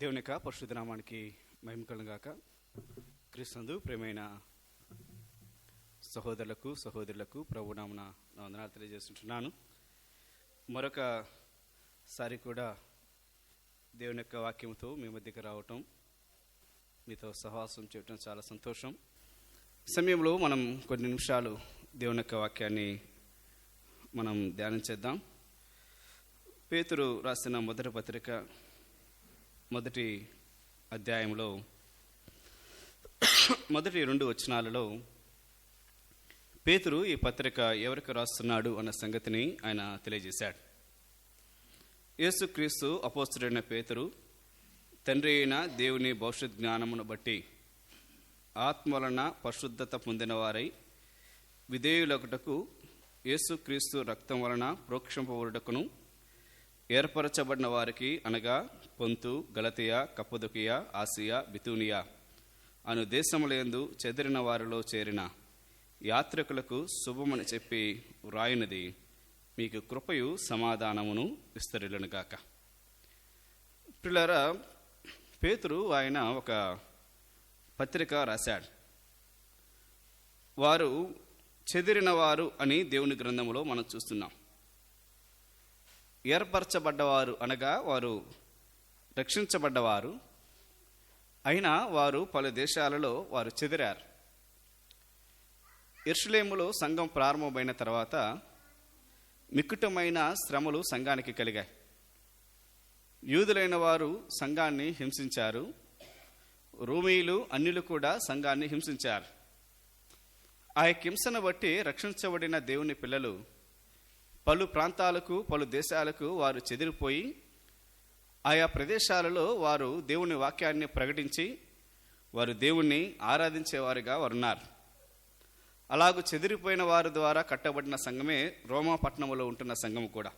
దేవుని యొక్క పరిశుద్ధ నామానికి మహిమ కలుగుగాక. క్రీస్తునందు ప్రియమైన సహోదరులకు ప్రభునామమున నా వందనాలు తెలియజేస్తుంటున్నాను. మరొకసారి కూడా దేవుని యొక్క వాక్యంతో మీ మధ్యకి రావటం, మీతో సహవాసం చేయటం చాలా సంతోషం. ఈ సమయంలో మనం కొన్ని నిమిషాలు దేవుని యొక్క వాక్యాన్ని మనం ధ్యానం చేద్దాం. పేతురు రాసిన మొదటి పత్రిక మొదటి అధ్యాయంలో మొదటి 2 వచనాలలో పేతురు ఈ పత్రిక ఎవరికి రాస్తున్నాడు అన్న సంగతిని ఆయన తెలియజేశాడు. యేసుక్రీస్తు అపోస్తలుడైన పేతురు తండ్రి అయిన దేవుని భవిష్యత్ జ్ఞానమును బట్టి ఆత్మ వలన పరిశుద్ధత పొందిన వారై విధేయులొకటకు యేసుక్రీస్తు రక్తం వలన ప్రోక్షింపబడుటకును ఏర్పరచబడిన వారికి, అనగా పొంతు, గలతియా, కప్పదొకియా, ఆసియా, బితూనియా అను దేశములందు చెదిరిన వారిలో చేరిన యాత్రికులకు శుభమని చెప్పి వ్రాయినది మీకు కృపయు సమాధానమును విస్తరిల్లునుగాక. ప్రియులారా, పేతురు ఆయన ఒక పత్రిక రాశాడు. వారు చెదిరిన వారు అని దేవుని గ్రంథములో మనం చూస్తున్నాం. ఏర్పరచబడ్డవారు అనగా వారు రక్షించబడ్డవారు, అయినా వారు పలు దేశాలలో వారు చెదిరారు. యెరూషలేములో సంఘం ప్రారంభమైన తర్వాత మిక్కుటమైన శ్రమలు సంఘానికి కలిగాయి. యూదులైన వారు సంఘాన్ని హింసించారు, రోమీయులు అన్యులు కూడా సంఘాన్ని హింసించారు. ఆ హింసను బట్టి రక్షించబడిన దేవుని పిల్లలు పలు ప్రాంతాలకు, పలు దేశాలకు వారు చెదిరిపోయి ఆయా ప్రదేశాలలో వారు దేవుని వాక్యాన్ని ప్రకటించి వారు దేవుణ్ణి ఆరాధించేవారుగా వారున్నారు. అలాగూ చెదిరిపోయిన వారి ద్వారా కట్టబడిన సంఘమే రోమా పట్టణంలో ఉంటున్న సంఘం కూడా.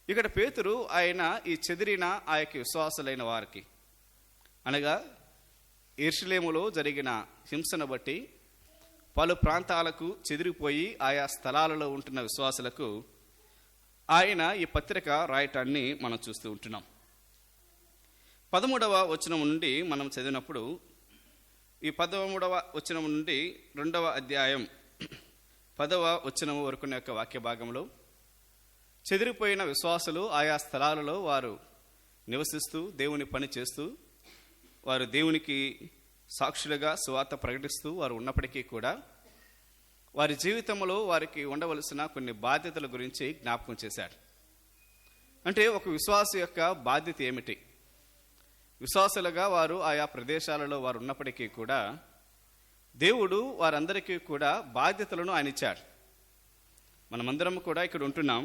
ఇక్కడ పేతురు ఆయన ఈ చెదిరిన ఆ యొక్క విశ్వాసులైన వారికి, అనగా యెరూషలేములో జరిగిన హింసను బట్టి పలు ప్రాంతాలకు చెదిరిపోయి ఆయా స్థలాలలో ఉంటున్న విశ్వాసులకు ఆయన ఈ పత్రిక రాయటాన్ని మనం చూస్తూ ఉంటున్నాం. 13వ వచనం నుండి మనం చదివినప్పుడు, ఈ 13వ వచనం నుండి 2వ అధ్యాయం 10వ వచనం వరకు యొక్క వాక్య భాగంలో చెదిరిపోయిన విశ్వాసులు ఆయా స్థలాలలో వారు నివసిస్తూ దేవుని పని చేస్తూ వారు దేవునికి సాక్షులుగా సువార్త ప్రకటిస్తూ వారు ఉన్నప్పటికీ కూడా వారి జీవితంలో వారికి ఉండవలసిన కొన్ని బాధ్యతల గురించి జ్ఞాపకం చేశాడు. అంటే ఒక విశ్వాస యొక్క బాధ్యత ఏమిటి? విశ్వాసులుగా వారు ఆయా ప్రదేశాలలో వారు ఉన్నప్పటికీ కూడా దేవుడు వారందరికీ కూడా బాధ్యతలను ఆయన ఇచ్చాడు. మనమందరం కూడా ఇక్కడ ఉంటున్నాం.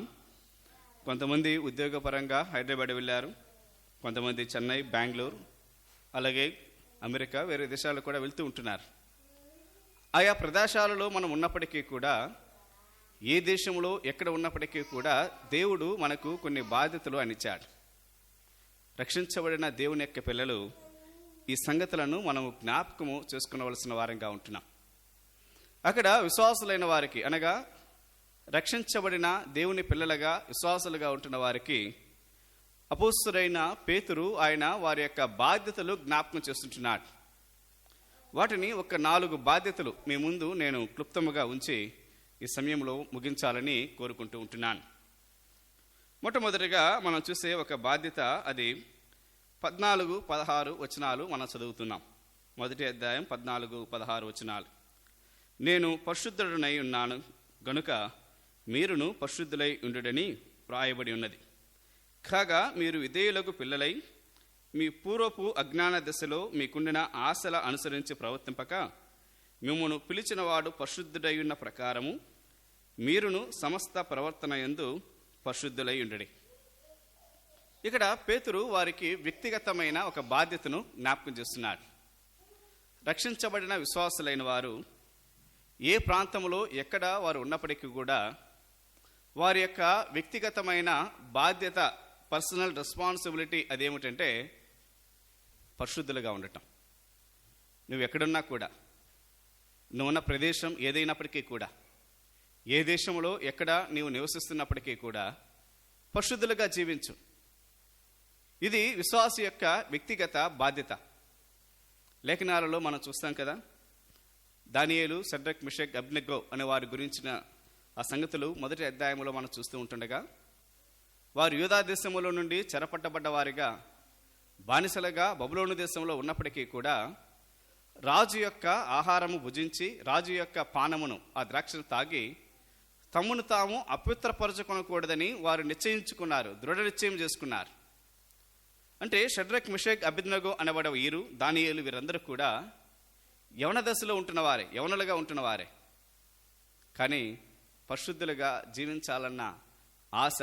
కొంతమంది ఉద్యోగపరంగా హైదరాబాద్ వెళ్ళారు, కొంతమంది చెన్నై, బెంగళూరు, అలాగే అమెరికా, వేరే దేశాలకు కూడా వెళ్తూ ఉంటున్నారు. ఆయా ప్రదేశాలలో మనం ఉన్నప్పటికీ కూడా, ఏ దేశంలో ఎక్కడ ఉన్నప్పటికీ కూడా దేవుడు మనకు కొన్ని బాధ్యతలు అనిచ్చాడు. రక్షించబడిన దేవుని యొక్క పిల్లలు ఈ సంగతులను మనము జ్ఞాపకము చేసుకునవలసిన వారంగా ఉంటున్నాం. అక్కడ విశ్వాసులైన వారికి, అనగా రక్షించబడిన దేవుని పిల్లలుగా విశ్వాసులుగా ఉంటున్న వారికి అపోస్తలుడైన పేతురు ఆయన వారి యొక్క బాధ్యతలు జ్ఞాపకం చేస్తుంటున్నాడు. వాటిని ఒక 4 బాధ్యతలు మీ ముందు నేను క్లుప్తముగా ఉంచి ఈ సమయంలో ముగించాలని కోరుకుంటూ ఉంటున్నాను. మొట్టమొదటిగా మనం చూసే ఒక బాధ్యత, అది 14-16 వచనాలు మనం చదువుతున్నాం. మొదటి అధ్యాయం 14-16 వచనాలు. నేను పరిశుద్ధుడనై ఉన్నాను గనుక మీరును పరిశుద్ధులై ఉండుడని వ్రాయబడి ఉన్నది. కాగా మీరు విధేయులకు పిల్లలై మీ పూర్వపు అజ్ఞాన దశలో మీకుండిన ఆశల అనుసరించి ప్రవర్తింపక మిమ్మును పిలిచిన వాడు పరిశుద్ధుడై ఉన్న ప్రకారము మీరును సమస్త ప్రవర్తన యందు పరిశుద్ధులై ఉండుడి. ఇక్కడ పేతురు వారికి వ్యక్తిగతమైన ఒక బాధ్యతను జ్ఞాపకం చేస్తున్నాడు. రక్షించబడిన విశ్వాసులైన వారు ఏ ప్రాంతంలో ఎక్కడ వారు ఉన్నప్పటికీ కూడా వారి యొక్క వ్యక్తిగతమైన బాధ్యత, పర్సనల్ రెస్పాన్సిబిలిటీ అదేమిటంటే పరిశుద్ధులుగా ఉండటం. నువ్వు ఎక్కడున్నా కూడా, నువ్వు ఉన్న ప్రదేశం ఏదైనప్పటికీ కూడా, ఏ దేశంలో ఎక్కడ నీవు నివసిస్తున్నప్పటికీ కూడా పరిశుద్ధులుగా జీవించు. ఇది విశ్వాసి యొక్క వ్యక్తిగత బాధ్యత. లేఖనాలలో మనం చూస్తాం కదా, దానియేలు, షడ్రక్, మెషక్, అబేద్నెగో అనే వారి గురించిన ఆ సంగతులు మొదటి అధ్యాయంలో మనం చూస్తూ ఉంటుండగా, వారు యూదా దేశంలో నుండి చెరపట్టబడ్డ వారిగా బానిసలుగా బబులోను దేశంలో ఉన్నప్పటికీ కూడా రాజు యొక్క ఆహారము భుజించి రాజు యొక్క పానమును, ఆ ద్రాక్షను తాగి తమ్మును తాము అపవిత్రపరచుకొనకూడదని వారు నిశ్చయించుకున్నారు, దృఢ నిశ్చయం చేసుకున్నారు. అంటే షడ్రక్, మెషక్, అబేద్నెగో అనబడే వీరు, దానియేలు, వీరందరూ కూడా యవన దశలో ఉంటున్నవారే, యవనులుగా ఉంటున్నవారే. కానీ పరిశుద్ధులుగా జీవించాలన్న ఆశ,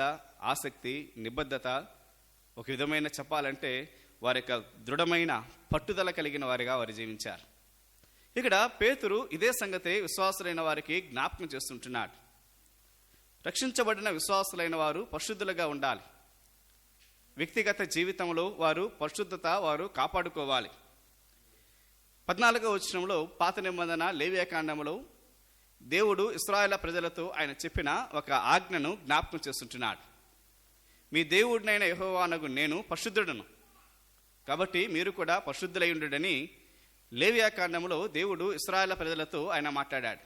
ఆసక్తి, నిబద్ధత, ఒక విధమైన చెప్పాలంటే వారి యొక్క దృఢమైన పట్టుదల కలిగిన వారిగా వారు జీవించారు. ఇక్కడ పేతురు ఇదే సంగతి విశ్వాసులైన వారికి జ్ఞాపకం చేస్తుంటున్నాడు. రక్షించబడిన విశ్వాసులైన వారు పరిశుద్ధులుగా ఉండాలి. వ్యక్తిగత జీవితంలో వారు పరిశుద్ధత వారు కాపాడుకోవాలి. 14వ వచనంలో పాత నిబంధన లేవియాకాండంలో దేవుడు ఇశ్రాయేలు ప్రజలతో ఆయన చెప్పిన ఒక ఆజ్ఞను జ్ఞాపకం చేస్తుంటున్నాడు. మీ దేవుడినైన యెహోవానగు నేను పరిశుద్ధుడను, కాబట్టి మీరు కూడా పరిశుద్ధులై ఉండుడని లేవియాకాండంలో దేవుడు ఇశ్రాయేలు ప్రజలతో ఆయన మాట్లాడాడు.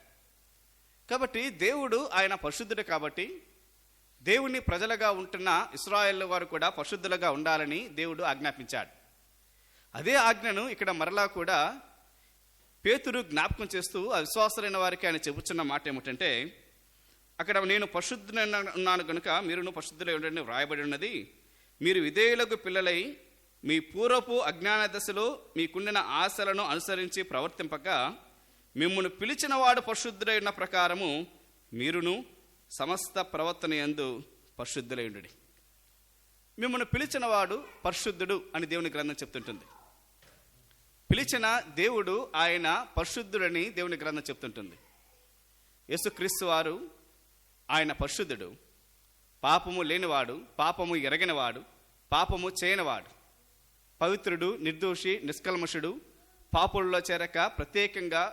కాబట్టి దేవుడు ఆయన పరిశుద్ధుడు, కాబట్టి దేవుని ప్రజలుగా ఉంటున్న ఇశ్రాయేలు వారు కూడా పరిశుద్ధులుగా ఉండాలని దేవుడు ఆజ్ఞాపించాడు. అదే ఆజ్ఞను ఇక్కడ మరలా కూడా పేతురు జ్ఞాపకం చేస్తూ ఆ విశ్వాసులైన వారికి ఆయన చెబుతున్న మాట ఏమిటంటే, అక్కడ నేను పరిశుద్ధున్నాను కనుక మీరును పరిశుద్ధులై ఉండండి వ్రాయబడి ఉన్నది. మీరు విధేయులకు పిల్లలై మీ పూర్వపు అజ్ఞాన దశలో మీకుండిన ఆశలను అనుసరించి ప్రవర్తింపక మిమ్మును పిలిచిన వాడు పరిశుద్ధుడై ఉన్న ప్రకారము మీరును సమస్త ప్రవర్తన యందు పరిశుద్ధులై ఉండుడి. మిమ్మల్ని పిలిచిన వాడు పరిశుద్ధుడు అని దేవుని గ్రంథం చెప్తుంటుంది. పిలిచిన దేవుడు ఆయన పరిశుద్ధుడని దేవుని గ్రంథం చెప్తుంటుంది. యేసుక్రీస్తు వారు ఆయన పరిశుద్ధుడు, పాపము లేనివాడు, పాపము ఎరగినవాడు, పాపము చేయనివాడు, పవిత్రుడు, నిర్దోషి, నిష్కల్మషుడు, పాపుల్లో చేరక ప్రత్యేకంగా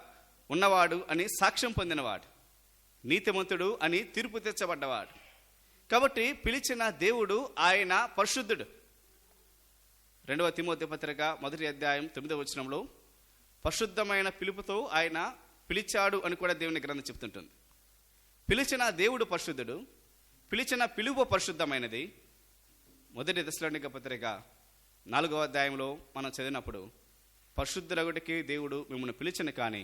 ఉన్నవాడు అని సాక్ష్యం పొందినవాడు, నీతిమంతుడు అని తీర్పు తెచ్చబడ్డవాడు. కాబట్టి పిలిచిన దేవుడు ఆయన పరిశుద్ధుడు. 2వ తిమోతి పత్రిక 1వ అధ్యాయం 9వ వచనంలో పరిశుద్ధమైన పిలుపుతో ఆయన పిలిచాడు అని కూడా దేవుని గ్రంథం చెప్తుంటుంది. పిలిచిన దేవుడు పరిశుద్ధుడు, పిలిచిన పిలుపు పరిశుద్ధమైనది. 1 తెస్సలోనిక పత్రిక 4వ అధ్యాయంలో మనం చదివినప్పుడు పరిశుద్ధులగుటకి దేవుడు మిమ్మల్ని పిలిచిన కానీ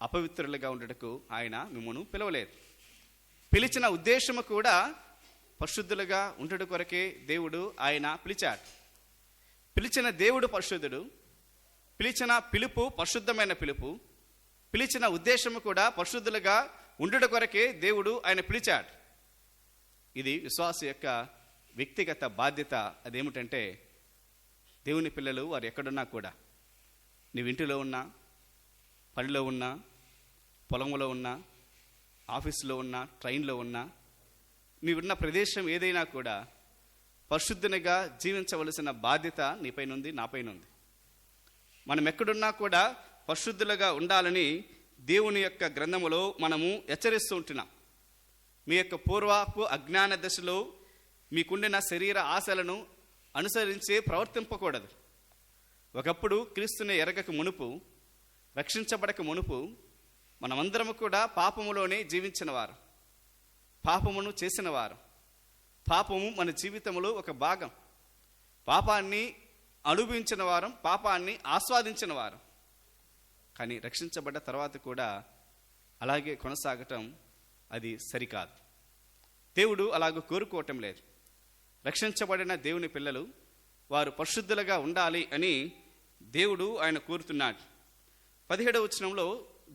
అపవిత్రులుగా ఉండటకు ఆయన మిమ్మల్ని పిలవలేదు. పిలిచిన ఉద్దేశము కూడా పరిశుద్ధులుగా ఉండట కొరకే దేవుడు ఆయన పిలిచాడు. పిలిచిన దేవుడు పరిశుద్ధుడు, పిలిచిన పిలుపు పరిశుద్ధమైన పిలుపు, పిలిచిన ఉద్దేశము కూడా పరిశుద్ధులుగా ఉండుట కొరకే దేవుడు ఆయన పిలిచాడు. ఇది విశ్వాస యొక్క వ్యక్తిగత బాధ్యత. అదేమిటంటే, దేవుని పిల్లలు వారు ఎక్కడున్నా కూడా, నీవు ఇంటిలో ఉన్నా, పనిలో ఉన్నా, పొలంలో ఉన్నా, ఆఫీసులో ఉన్నా, ట్రైన్లో ఉన్నా, నీవున్న ప్రదేశం ఏదైనా కూడా పరిశుద్ధునిగా జీవించవలసిన బాధ్యత నీపైనుంది, నాపైనుంది. మనం ఎక్కడున్నా కూడా పరిశుద్ధులుగా ఉండాలని దేవుని యొక్క గ్రంథములో మనము హెచ్చరిస్తూ ఉంటున్నాం. మీ యొక్క పూర్వపు అజ్ఞాన దశలో మీకుండిన శరీర ఆశలను అనుసరించి ప్రవర్తింపకూడదు. ఒకప్పుడు క్రీస్తుని ఎరగక మునుపు, రక్షించబడక మునుపు మనమందరము కూడా పాపములోనే జీవించినవారు, పాపమును చేసినవారు. పాపము మన జీవితంలో ఒక భాగం. పాపాన్ని అనుభవించిన వారం, పాపాన్ని ఆస్వాదించిన వారు. కానీ రక్షించబడ్డ తర్వాత కూడా అలాగే కొనసాగటం అది సరికాదు. దేవుడు అలాగ కోరుకోవటం లేదు. రక్షించబడిన దేవుని పిల్లలు వారు పరిశుద్ధులుగా ఉండాలి అని దేవుడు ఆయన కోరుతున్నాడు. 17వ వచనంలో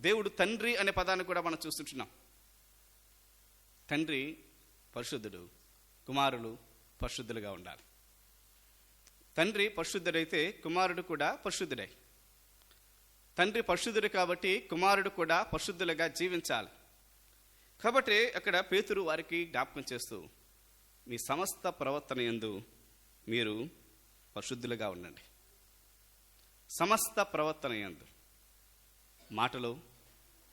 దేవుడు తండ్రి అనే పదాన్ని కూడా మనం చూస్తుంటున్నాం. తండ్రి పరిశుద్ధుడు, కుమారులు పరిశుద్ధులుగా ఉండాలి. తండ్రి పరిశుద్ధుడైతే కుమారుడు కూడా పరిశుద్ధుడై, తండ్రి పరిశుద్ధుడు కాబట్టి కుమారుడు కూడా పరిశుద్ధులుగా జీవించాలి. కాబట్టి అక్కడ పేతురు వారికి జ్ఞాపకం చేస్తూ, మీ సమస్త ప్రవర్తన యందు మీరు పరిశుద్ధులుగా ఉండండి. సమస్త ప్రవర్తన యందు, మాటలో,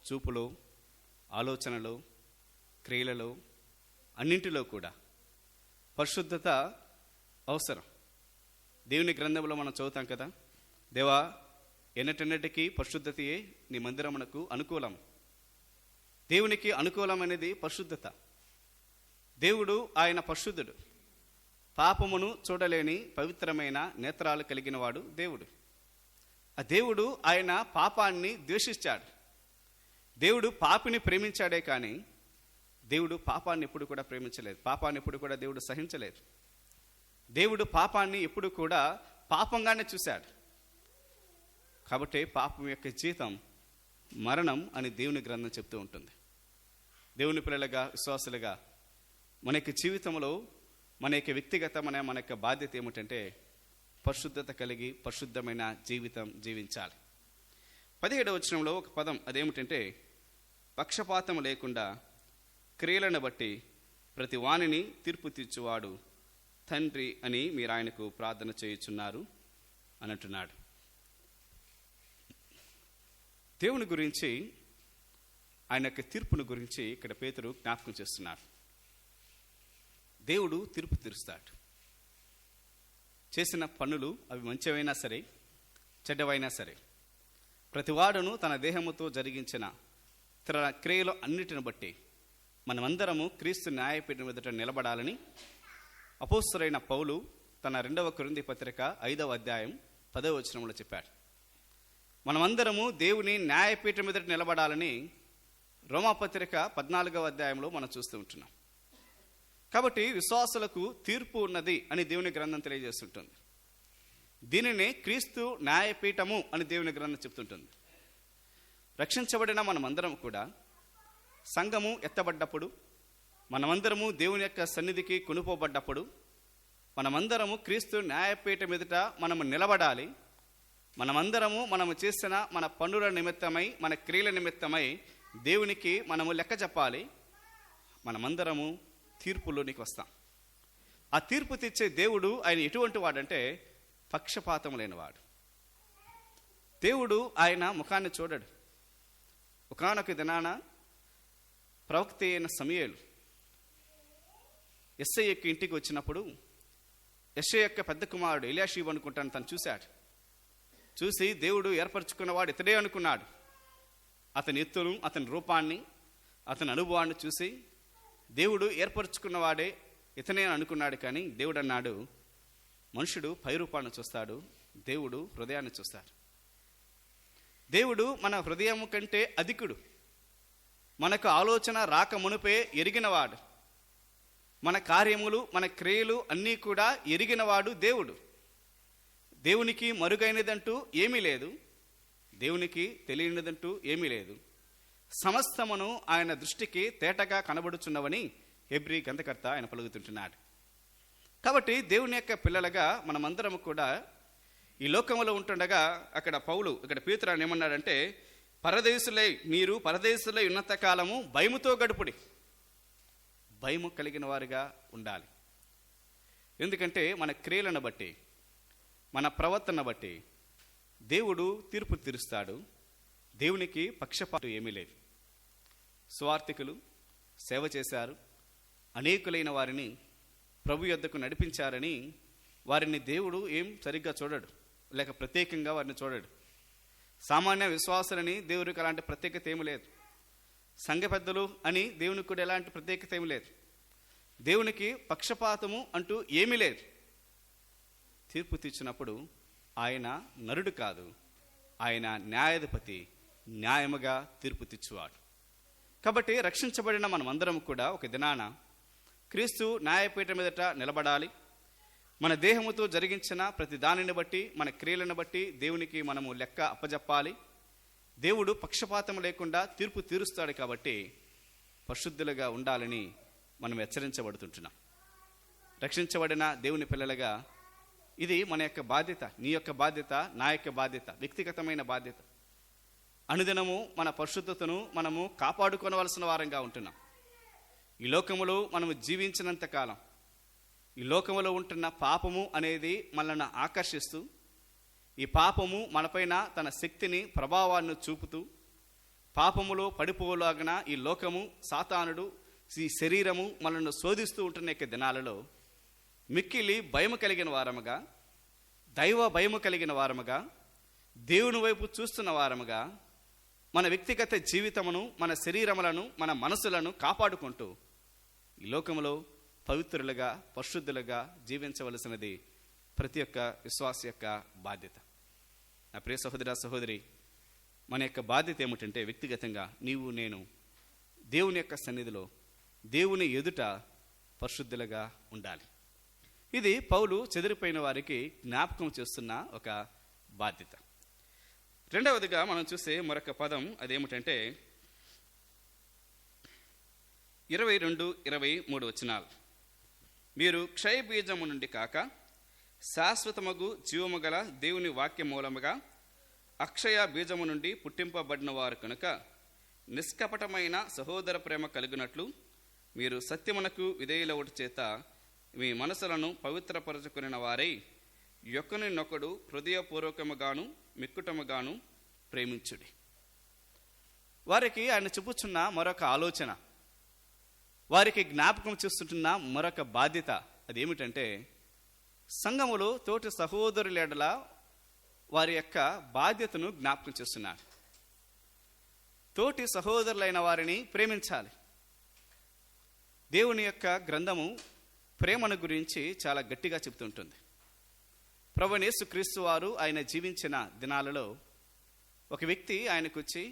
చూపులో, ఆలోచనలో, క్రియలలో, అన్నింటిలో కూడా పరిశుద్ధత అవసరం. దేవుని గ్రంథంలో మనం చదువుతాం కదా, దేవా ఎన్నటెన్నటికీ పరిశుద్ధతయే నీ మందిరమునకు అనుకూలం. దేవునికి అనుకూలమైనది పరిశుద్ధత. దేవుడు ఆయన పరిశుద్ధుడు. పాపమును చూడలేని పవిత్రమైన నేత్రాలు కలిగిన వాడు దేవుడు. ఆ దేవుడు ఆయన పాపాన్ని ద్వేషించాడు. దేవుడు పాపిని ప్రేమించాడే కానీ దేవుడు పాపాన్ని ఎప్పుడు కూడా ప్రేమించలేదు. పాపాన్ని ఎప్పుడు కూడా దేవుడు సహించలేదు. దేవుడు పాపాన్ని ఎప్పుడు కూడా పాపంగానే చూశాడు. కాబట్టి పాపం యొక్క జీతం మరణం అని దేవుని గ్రంథం చెప్తూ ఉంటుంది. దేవుని పిల్లలుగా, విశ్వాసులుగా మన యొక్క జీవితంలో మన యొక్క వ్యక్తిగతమైన మన యొక్క బాధ్యత ఏమిటంటే పరిశుద్ధత కలిగి పరిశుద్ధమైన జీవితం జీవించాలి. 17వ వచనంలో ఒక పదం, అదేమిటంటే పక్షపాతం లేకుండా క్రియలను బట్టి ప్రతి వానిని తీర్పు తీర్చువాడు తండ్రి అని మీరు ఆయనకు ప్రార్థన చేయుచున్నారు అని అంటున్నాడు. దేవుని గురించి, ఆయన యొక్క తీర్పును గురించి ఇక్కడ పేతురు జ్ఞాపకం చేస్తున్నారు. దేవుడు తీర్పు తీరుస్తాడు. చేసిన పనులు అవి మంచివైనా సరే, చెడ్డవైనా సరే, ప్రతివాడును తన దేహముతో జరిగించిన తన క్రియలు అన్నిటిని బట్టి మనమందరము క్రీస్తు న్యాయపీఠం ఎదుట నిలబడాలని అపోస్తలుడైన పౌలు తన 2వ కొరింథీ పత్రిక 5వ అధ్యాయం 10వ వచనంలో చెప్పాడు. మనమందరము దేవుని న్యాయపీఠం ఎదుట నిలబడాలని రోమాపత్రిక 14వ అధ్యాయంలో మనం చూస్తూ ఉంటున్నాం. కాబట్టి విశ్వాసులకు తీర్పు ఉన్నది అని దేవుని గ్రంథం తెలియజేస్తుంటుంది. దీనిని క్రీస్తు న్యాయపీఠము అని దేవుని గ్రంథం చెప్తుంటుంది. రక్షించబడిన మనమందరం కూడా సంఘము ఎత్తబడ్డప్పుడు, మనమందరము దేవుని యొక్క సన్నిధికి కొనుపోబడ్డప్పుడు, మనమందరము క్రీస్తు న్యాయపీఠం ఎదుట మనము నిలబడాలి. మనమందరము మనము చేసిన మన పనుల నిమిత్తమై, మన క్రియల నిమిత్తమై దేవునికి మనము లెక్క చెప్పాలి. మనమందరము తీర్పులోనికి వస్తాం. ఆ తీర్పు తెచ్చే దేవుడు ఆయన ఎటువంటి వాడంటే పక్షపాతం లేనివాడు. దేవుడు ఆయన ముఖాన్ని చూడడు. ఒకానొక దినాన ప్రవక్త అయిన సమూయేలు యెష్షయి యొక్క ఇంటికి వచ్చినప్పుడు యెష్షయి యొక్క పెద్ద కుమారుడు ఎలీషాబు అనుకుంటాను తను చూశాడు. చూసి దేవుడు ఏర్పరచుకున్నవాడు ఇతడే అనుకున్నాడు. అతని ఎత్తును, అతని రూపాన్ని, అతని అనుభవాన్ని చూసి దేవుడు ఏర్పరచుకున్నవాడే ఇతనే అనుకున్నాడు. కానీ దేవుడు అన్నాడు, మనుషుడు పై రూపాన్ని చూస్తాడు, దేవుడు హృదయాన్ని చూస్తాడు. దేవుడు మన హృదయం కంటే అధికుడు. మనకు ఆలోచన రాక మునుపే ఎరిగినవాడు. మన కార్యములు, మన క్రియలు అన్నీ కూడా ఎరిగినవాడు దేవుడు. దేవునికి మరుగైనదంటూ ఏమీ లేదు. దేవునికి తెలియనిదంటూ ఏమీ లేదు. సమస్తమును ఆయన దృష్టికి తేటగా కనబడుచున్నవని హెబ్రీ గ్రంథకర్త ఆయన పలుకుతుంటున్నాడు. కాబట్టి దేవుని యొక్క పిల్లలుగా మనమందరం కూడా ఈ లోకంలో ఉంటుండగా అక్కడ పౌలు, ఇక్కడ పేతురు ఏమన్నాడంటే, మీరు పరదేశులై ఉన్నంత కాలము భయముతో గడుపుడి. భయము కలిగిన వారుగా ఉండాలి. ఎందుకంటే మన క్రియలను బట్టి, మన ప్రవర్తన బట్టి దేవుడు తీర్పు తీరుస్తాడు. దేవునికి పక్షపాతం ఏమీ లేదు. స్వార్థికులు సేవ చేశారు, అనేకులైన వారిని ప్రభు యొద్దకు నడిపించారని వారిని దేవుడు ఏం సరిగ్గా చూడడు, లేక ప్రత్యేకంగా వారిని చూడడు. సామాన్య విశ్వాసులని దేవుడికి అలాంటి ప్రత్యేకత ఏమి లేదు. సంఘ పెద్దలు అని దేవునికి కూడా ఎలాంటి ప్రత్యేకత ఏమి లేదు. దేవునికి పక్షపాతము అంటూ ఏమీ లేదు. తీర్పు తీర్చినప్పుడు ఆయన నరుడు కాదు, ఆయన న్యాయాధిపతి, న్యాయముగా తీర్పు తీర్చువాడు. కాబట్టి రక్షించబడిన మనమందరం కూడా ఒక దినాన క్రీస్తు న్యాయపీఠం మీదట నిలబడాలి. మన దేహముతో జరిగించిన ప్రతి దానిని బట్టి, మన క్రియలను బట్టి దేవునికి మనము లెక్క అప్పజెప్పాలి. దేవుడు పక్షపాతం లేకుండా తీర్పు తీరుస్తాడు. కాబట్టి పరిశుద్ధులుగా ఉండాలని మనం హెచ్చరించబడుతుంటున్నాం. రక్షించబడిన దేవుని పిల్లలుగా ఇది మన యొక్క బాధ్యత, నీ యొక్క బాధ్యత, నా యొక్క బాధ్యత, వ్యక్తిగతమైన బాధ్యత. అనుదినము మన పరిశుద్ధతను మనము కాపాడుకోవలసిన వారంగా ఉంటున్నాం. ఈ లోకములో మనము జీవించినంత కాలం ఈ లోకములో ఉంటున్న పాపము అనేది మనల్ని ఆకర్షిస్తూ, ఈ పాపము మనపైన తన శక్తిని, ప్రభావాన్ని చూపుతూ, పాపములో పడిపోలాగిన ఈ లోకము, సాతానుడు, ఈ శరీరము మనల్ని శోధిస్తూ ఉంటున్న యొక్క దినాలలో మిక్కిలి భయము కలిగిన వారముగా దైవ భయము కలిగిన వారముగా, దేవుని వైపు చూస్తున్న వారముగా మన వ్యక్తిగత జీవితమును, మన శరీరములను, మన మనసులను కాపాడుకుంటూ ఈ లోకములో పవిత్రులుగా, పరిశుద్ధులుగా జీవించవలసినది ప్రతి ఒక్క విశ్వాస యొక్క బాధ్యత. నా ప్రియ సహోదర సహోదరి, మన యొక్క బాధ్యత ఏమిటంటే వ్యక్తిగతంగా నీవు నేను దేవుని యొక్క సన్నిధిలో, దేవుని ఎదుట పరిశుద్ధులుగా ఉండాలి. ఇది పౌలు చెదిరిపోయిన వారికి జ్ఞాపకం చేస్తున్న ఒక బాధ్యత. రెండవదిగా మనం చూసే మరొక పదం అదేమిటంటే 22-23 వచనాలు. మీరు క్షయబీజము నుండి కాక శాశ్వతమగు జీవము గల దేవుని వాక్య మూలముగా అక్షయ బీజము నుండి పుట్టింపబడిన వారు కనుక నిష్కపటమైన సహోదర ప్రేమ కలిగినట్లు మీరు సత్యమునకు విధేయులవుట చేత మీ మనసులను పవిత్రపరచుకుని వారై యొక్కనినొకడు హృదయపూర్వకముగాను మిక్కుటముగాను ప్రేమించుడి. వారికి ఆయన చెప్పుచున్న మరొక ఆలోచన, వారికి జ్ఞాపకం చేస్తుంటున్న మరొక బాధ్యత అదేమిటంటే సంఘములో తోటి సహోదరుల వారి యొక్క బాధ్యతను జ్ఞాపకం చేస్తున్నారు. తోటి సహోదరులైన వారిని ప్రేమించాలి. దేవుని యొక్క గ్రంథము ప్రేమను గురించి చాలా గట్టిగా చెబుతుంటుంది. ప్రభువైన యేసుక్రీస్తు వారు ఆయన జీవించిన దినాలలో ఒక వ్యక్తి ఆయనకు వచ్చి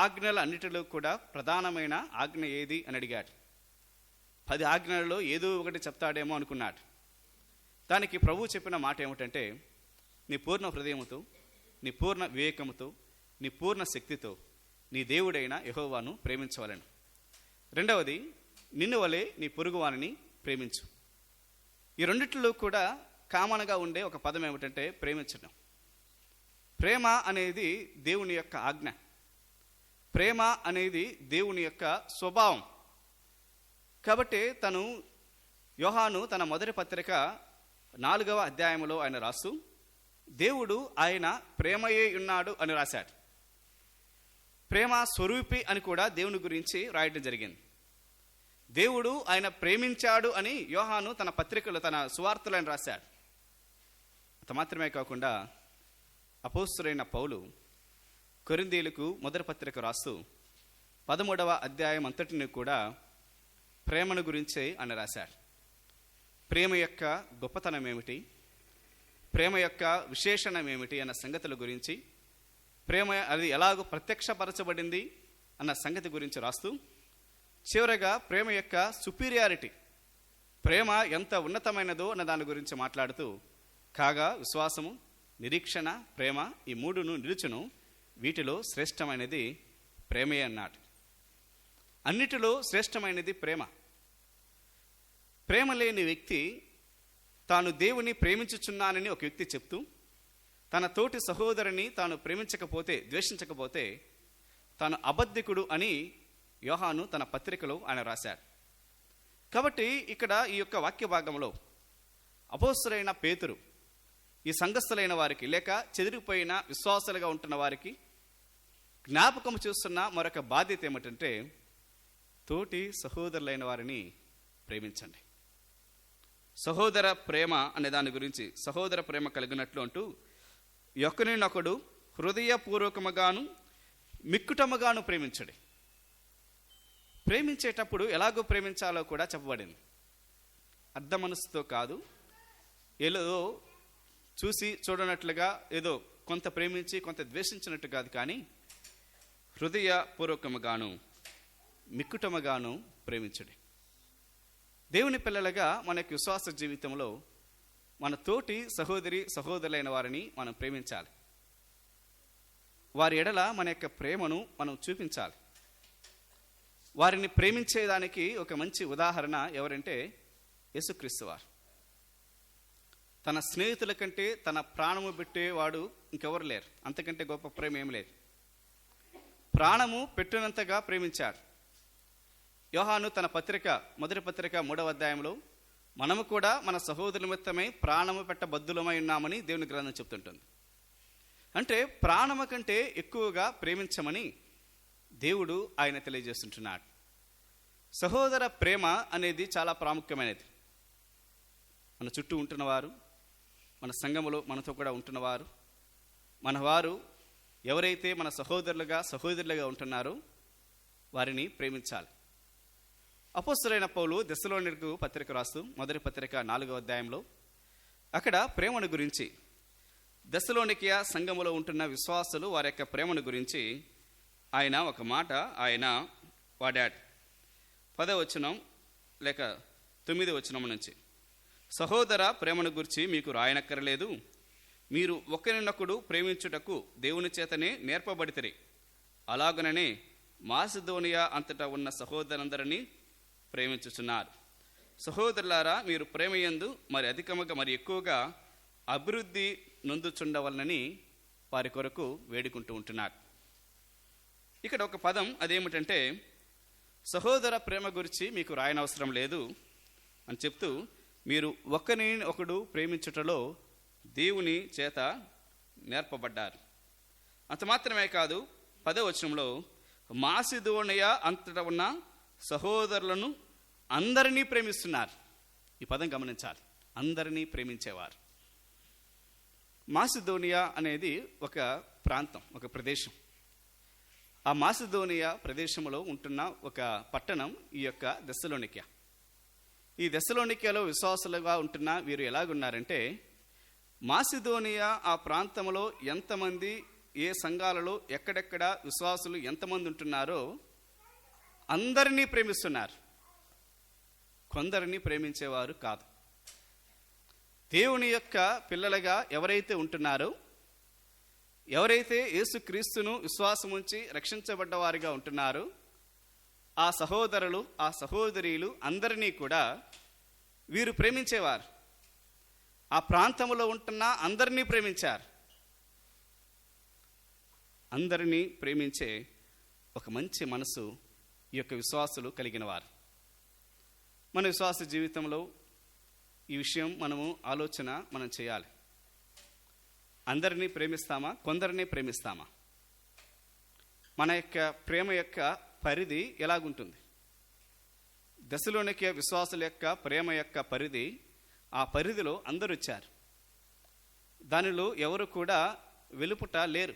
ఆజ్ఞల అన్నిటిలో కూడా ప్రధానమైన ఆజ్ఞ ఏది అని అడిగాడు. 10 ఆజ్ఞలలో ఏదో ఒకటి చెప్తాడేమో అనుకున్నాడు. దానికి ప్రభువు చెప్పిన మాట ఏమిటంటే, నీ పూర్ణ హృదయముతో, నీ పూర్ణ వివేకముతో, నీ పూర్ణ శక్తితో నీ దేవుడైన యెహోవాను ప్రేమించవలెను. రెండవది, నిన్ను వలె నీ పొరుగువానిని ప్రేమించు. ఈ రెండిట్లో కూడా కామన్గా ఉండే ఒక పదం ఏమిటంటే ప్రేమించడం. ప్రేమ అనేది దేవుని యొక్క ఆజ్ఞ. ప్రేమ అనేది దేవుని యొక్క స్వభావం. కాబట్టి యోహాను తన మొదటి పత్రిక 4వ అధ్యాయంలో ఆయన రాస్తూ దేవుడు ఆయన ప్రేమయే ఉన్నాడు అని రాశాడు. ప్రేమ స్వరూపి అని కూడా దేవుని గురించి రాయడం జరిగింది. దేవుడు ఆయన ప్రేమించాడు అని యోహాను తన పత్రికలో, తన సువార్తలను రాశాడు. అంత మాత్రమే కాకుండా అపోస్తలుడైన పౌలు కొరింథీయులకు మొదటి పత్రిక రాస్తూ 13వ అధ్యాయం అంతటిని కూడా ప్రేమను గురించే అని రాశాడు. ప్రేమ యొక్క గొప్పతనం ఏమిటి, ప్రేమ యొక్క విశేషణం ఏమిటి అన్న సంగతుల గురించి, ప్రేమ అది ఎలాగో ప్రత్యక్షపరచబడింది అన్న సంగతి గురించి రాస్తూ చివరగా ప్రేమ యొక్క సుపీరియారిటీ, ప్రేమ ఎంత ఉన్నతమైనదో అన్న దాని గురించి మాట్లాడుతూ కాగా విశ్వాసము, నిరీక్షణ, ప్రేమ ఈ మూడును నిలుచును, వీటిలో శ్రేష్టమైనది ప్రేమే అన్నాడు. అన్నిటిలో శ్రేష్టమైనది ప్రేమ. ప్రేమ లేని వ్యక్తి తాను దేవుని ప్రేమించుచున్నానని ఒక వ్యక్తి చెప్తూ తన తోటి సహోదరుని తాను ప్రేమించకపోతే, ద్వేషించకపోతే తాను అబద్ధికుడు అని యోహాను తన పత్రికలో ఆయన రాశాడు. కాబట్టి ఇక్కడ ఈ యొక్క వాక్య భాగంలో అపోస్తలుడైన పేతురు ఈ సంఘస్థులైన వారికి, లేక చెదిరిపోయిన విశ్వాసాలుగా ఉంటున్న వారికి జ్ఞాపకం చేస్తున్న మరొక బాధ్యత ఏమిటంటే తోటి సహోదరులైన వారిని ప్రేమించండి. సహోదర ప్రేమ అనే దాని గురించి, సహోదర ప్రేమ కలిగినట్లు అంటూ ఒకరినొకడు హృదయపూర్వకముగాను మిక్కుటముగాను ప్రేమించండి. ప్రేమించేటప్పుడు ఎలాగో ప్రేమించాలో కూడా చెప్పబడింది. అర్ధ మనసుతో కాదు, ఏదో చూసి చూడనట్లుగా ఏదో కొంత ప్రేమించి కొంత ద్వేషించినట్టు కాదు, కానీ హృదయపూర్వకముగాను మిక్కుటముగాను ప్రేమించండి. దేవుని పిల్లలుగా మన యొక్క విశ్వాస జీవితంలో మన తోటి సహోదరులైన వారిని మనం ప్రేమించాలి. వారి ఎడల మన యొక్క ప్రేమను మనం చూపించాలి. వారిని ప్రేమించేదానికి ఒక మంచి ఉదాహరణ ఎవరంటే యేసుక్రీస్తు వారు. తన స్నేహితుల కంటే తన ప్రాణము పెట్టేవాడు ఇంకెవరు లేరు. అంతకంటే గొప్ప ప్రేమ ఏం లేదు. ప్రాణము పెట్టినంతగా ప్రేమించాడు. యోహాను తన మొదటి పత్రిక 3వ అధ్యాయంలో మనము కూడా మన సహోదరుల నిమిత్తమై ప్రాణము పెట్టబద్దులమై ఉన్నామని దేవుని గ్రంథం చెప్తుంటుంది. అంటే ప్రాణము కంటే ఎక్కువగా ప్రేమించమని దేవుడు ఆయన తెలియజేస్తుంటున్నాడు. సహోదర ప్రేమ అనేది చాలా ప్రాముఖ్యమైనది. మన చుట్టూ ఉంటున్నవారు, మన సంఘములో మనతో కూడా ఉంటున్నవారు, మన వారు ఎవరైతే మన సహోదరులుగా ఉంటున్నారో వారిని ప్రేమించాలి. అపోస్తలుడైన పౌలు దెస్సలోనికీయులకు పత్రిక రాస్తూ మొదటి పత్రిక 4వ అధ్యాయంలో అక్కడ ప్రేమను గురించి, దెస్సలోనికీయ సంఘములో ఉంటున్న విశ్వాసులు వారి యొక్క ప్రేమను గురించి ఆయన ఒక మాట వాడాడు. 10వ వచనం లేక 9వ వచనం నుంచి, సహోదర ప్రేమను గురించి మీకు రాయనక్కరలేదు, మీరు ఒకరినొకడు ప్రేమించుటకు దేవుని చేతనే నేర్పబడితిరి. అలాగుననే మాసిదోనియా అంతటా ఉన్న సహోదరులందరినీ ప్రేమించుచున్నారు. సహోదరులారా, మీరు ప్రేమయందు మరి అధికముగా మరి ఎక్కువగా అభివృద్ధి నొందుచుండవలనని వారి కొరకు వేడుకుంటూ ఉంటున్నారు. ఇక్కడ ఒక పదం అదేమిటంటే, సహోదర ప్రేమ గురించి మీకు రాయనవసరం లేదు అని చెప్తూ, మీరు ఒకరిని ఒకడు ప్రేమించుటలో దేవుని చేత నేర్పబడ్డారు. అంత మాత్రమే కాదు, 10వ వచనంలో మాసిదోనియా అంతటా ఉన్న సహోదరులను అందరినీ ప్రేమిస్తున్నారు. ఈ పదం గమనించాలి, అందరినీ ప్రేమించేవారు. మాసిదోనియా అనేది ఒక ప్రాంతం, ఒక ప్రదేశం. ఆ మాసిదోనియా ప్రదేశంలో ఉంటున్న ఒక పట్టణం ఈ యొక్క దెస్సలోనికీయ. ఈ దెస్సలోనికీయలో విశ్వాసులుగా ఉంటున్న వీరు ఎలాగున్నారంటే, మాసిదోనియా ఆ ప్రాంతంలో ఎంతమంది, ఏ సంఘాలలో ఎక్కడెక్కడ విశ్వాసులు ఎంతమంది ఉంటున్నారో అందరినీ ప్రేమిస్తున్నారు. కొందరిని ప్రేమించేవారు కాదు. దేవుని యొక్క పిల్లలుగా ఎవరైతే ఉంటున్నారో, ఎవరైతే యేసుక్రీస్తును విశ్వాసం ఉంచి రక్షించబడ్డవారిగా ఉంటున్నారో ఆ సహోదరులు, ఆ సహోదరీలు అందరినీ కూడా వీరు ప్రేమించేవారు. ఆ ప్రాంతంలో ఉంటున్న అందరినీ ప్రేమించారు. అందరినీ ప్రేమించే ఒక మంచి మనసు ఈ యొక్క విశ్వాసులు కలిగిన వారు. మన విశ్వాస జీవితంలో ఈ విషయం మనం చేయాలి. అందరినీ ప్రేమిస్తామా, కొందరిని ప్రేమిస్తామా? మన యొక్క ప్రేమ యొక్క పరిధి ఎలాగుంటుంది? దెస్సలోనికీయ విశ్వాసుల యొక్క ప్రేమ యొక్క పరిధి, ఆ పరిధిలో అందరూ వచ్చారు. దానిలో ఎవరు కూడా వెలుపుట లేరు.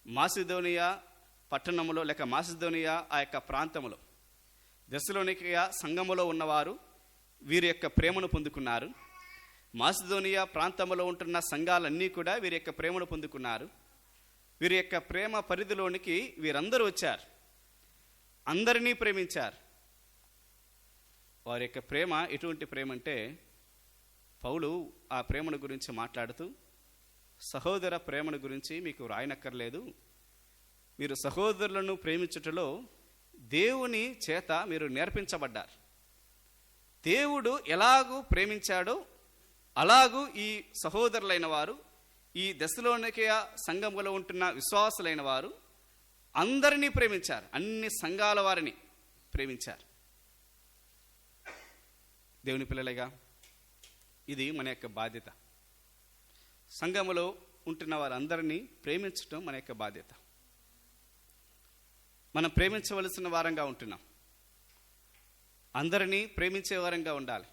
మాసిదోనియా పట్టణంలో లేక మాసిదోనియా ఆ యొక్క ప్రాంతంలో దెస్సలోనికీయ సంఘములో ఉన్నవారు వీరి యొక్క ప్రేమను పొందుకున్నారు. మాసిదోనియా ప్రాంతంలో ఉంటున్న సంఘాలన్నీ కూడా వీరి యొక్క ప్రేమను పొందుకున్నారు. వీరి యొక్క ప్రేమ పరిధిలోనికి వీరందరూ వచ్చారు. అందరినీ ప్రేమించారు. వారి యొక్క ప్రేమ ఎటువంటి ప్రేమ అంటే, పౌలు ఆ ప్రేమను గురించి మాట్లాడుతూ, సహోదర ప్రేమను గురించి మీకు రాయనక్కర్లేదు, మీరు సహోదరులను ప్రేమించుటలో దేవుని చేత మీరు నేర్పించబడ్డారు. దేవుడు ఎలాగూ ప్రేమించాడో అలాగూ ఈ సహోదరులైన వారు, ఈ దెస్సలోనికీయ సంఘములో ఉంటున్న విశ్వాసులైన వారు అందరినీ ప్రేమించారు. అన్ని సంఘాల వారిని ప్రేమించారు. దేవుని పిల్లలుగా ఇది మన యొక్క బాధ్యత. సంఘములో ఉంటున్న వారందరినీ ప్రేమించడం మన యొక్క బాధ్యత. మనం ప్రేమించవలసిన వారంగా ఉంటున్నాం. అందరినీ ప్రేమించే వారంగా ఉండాలి.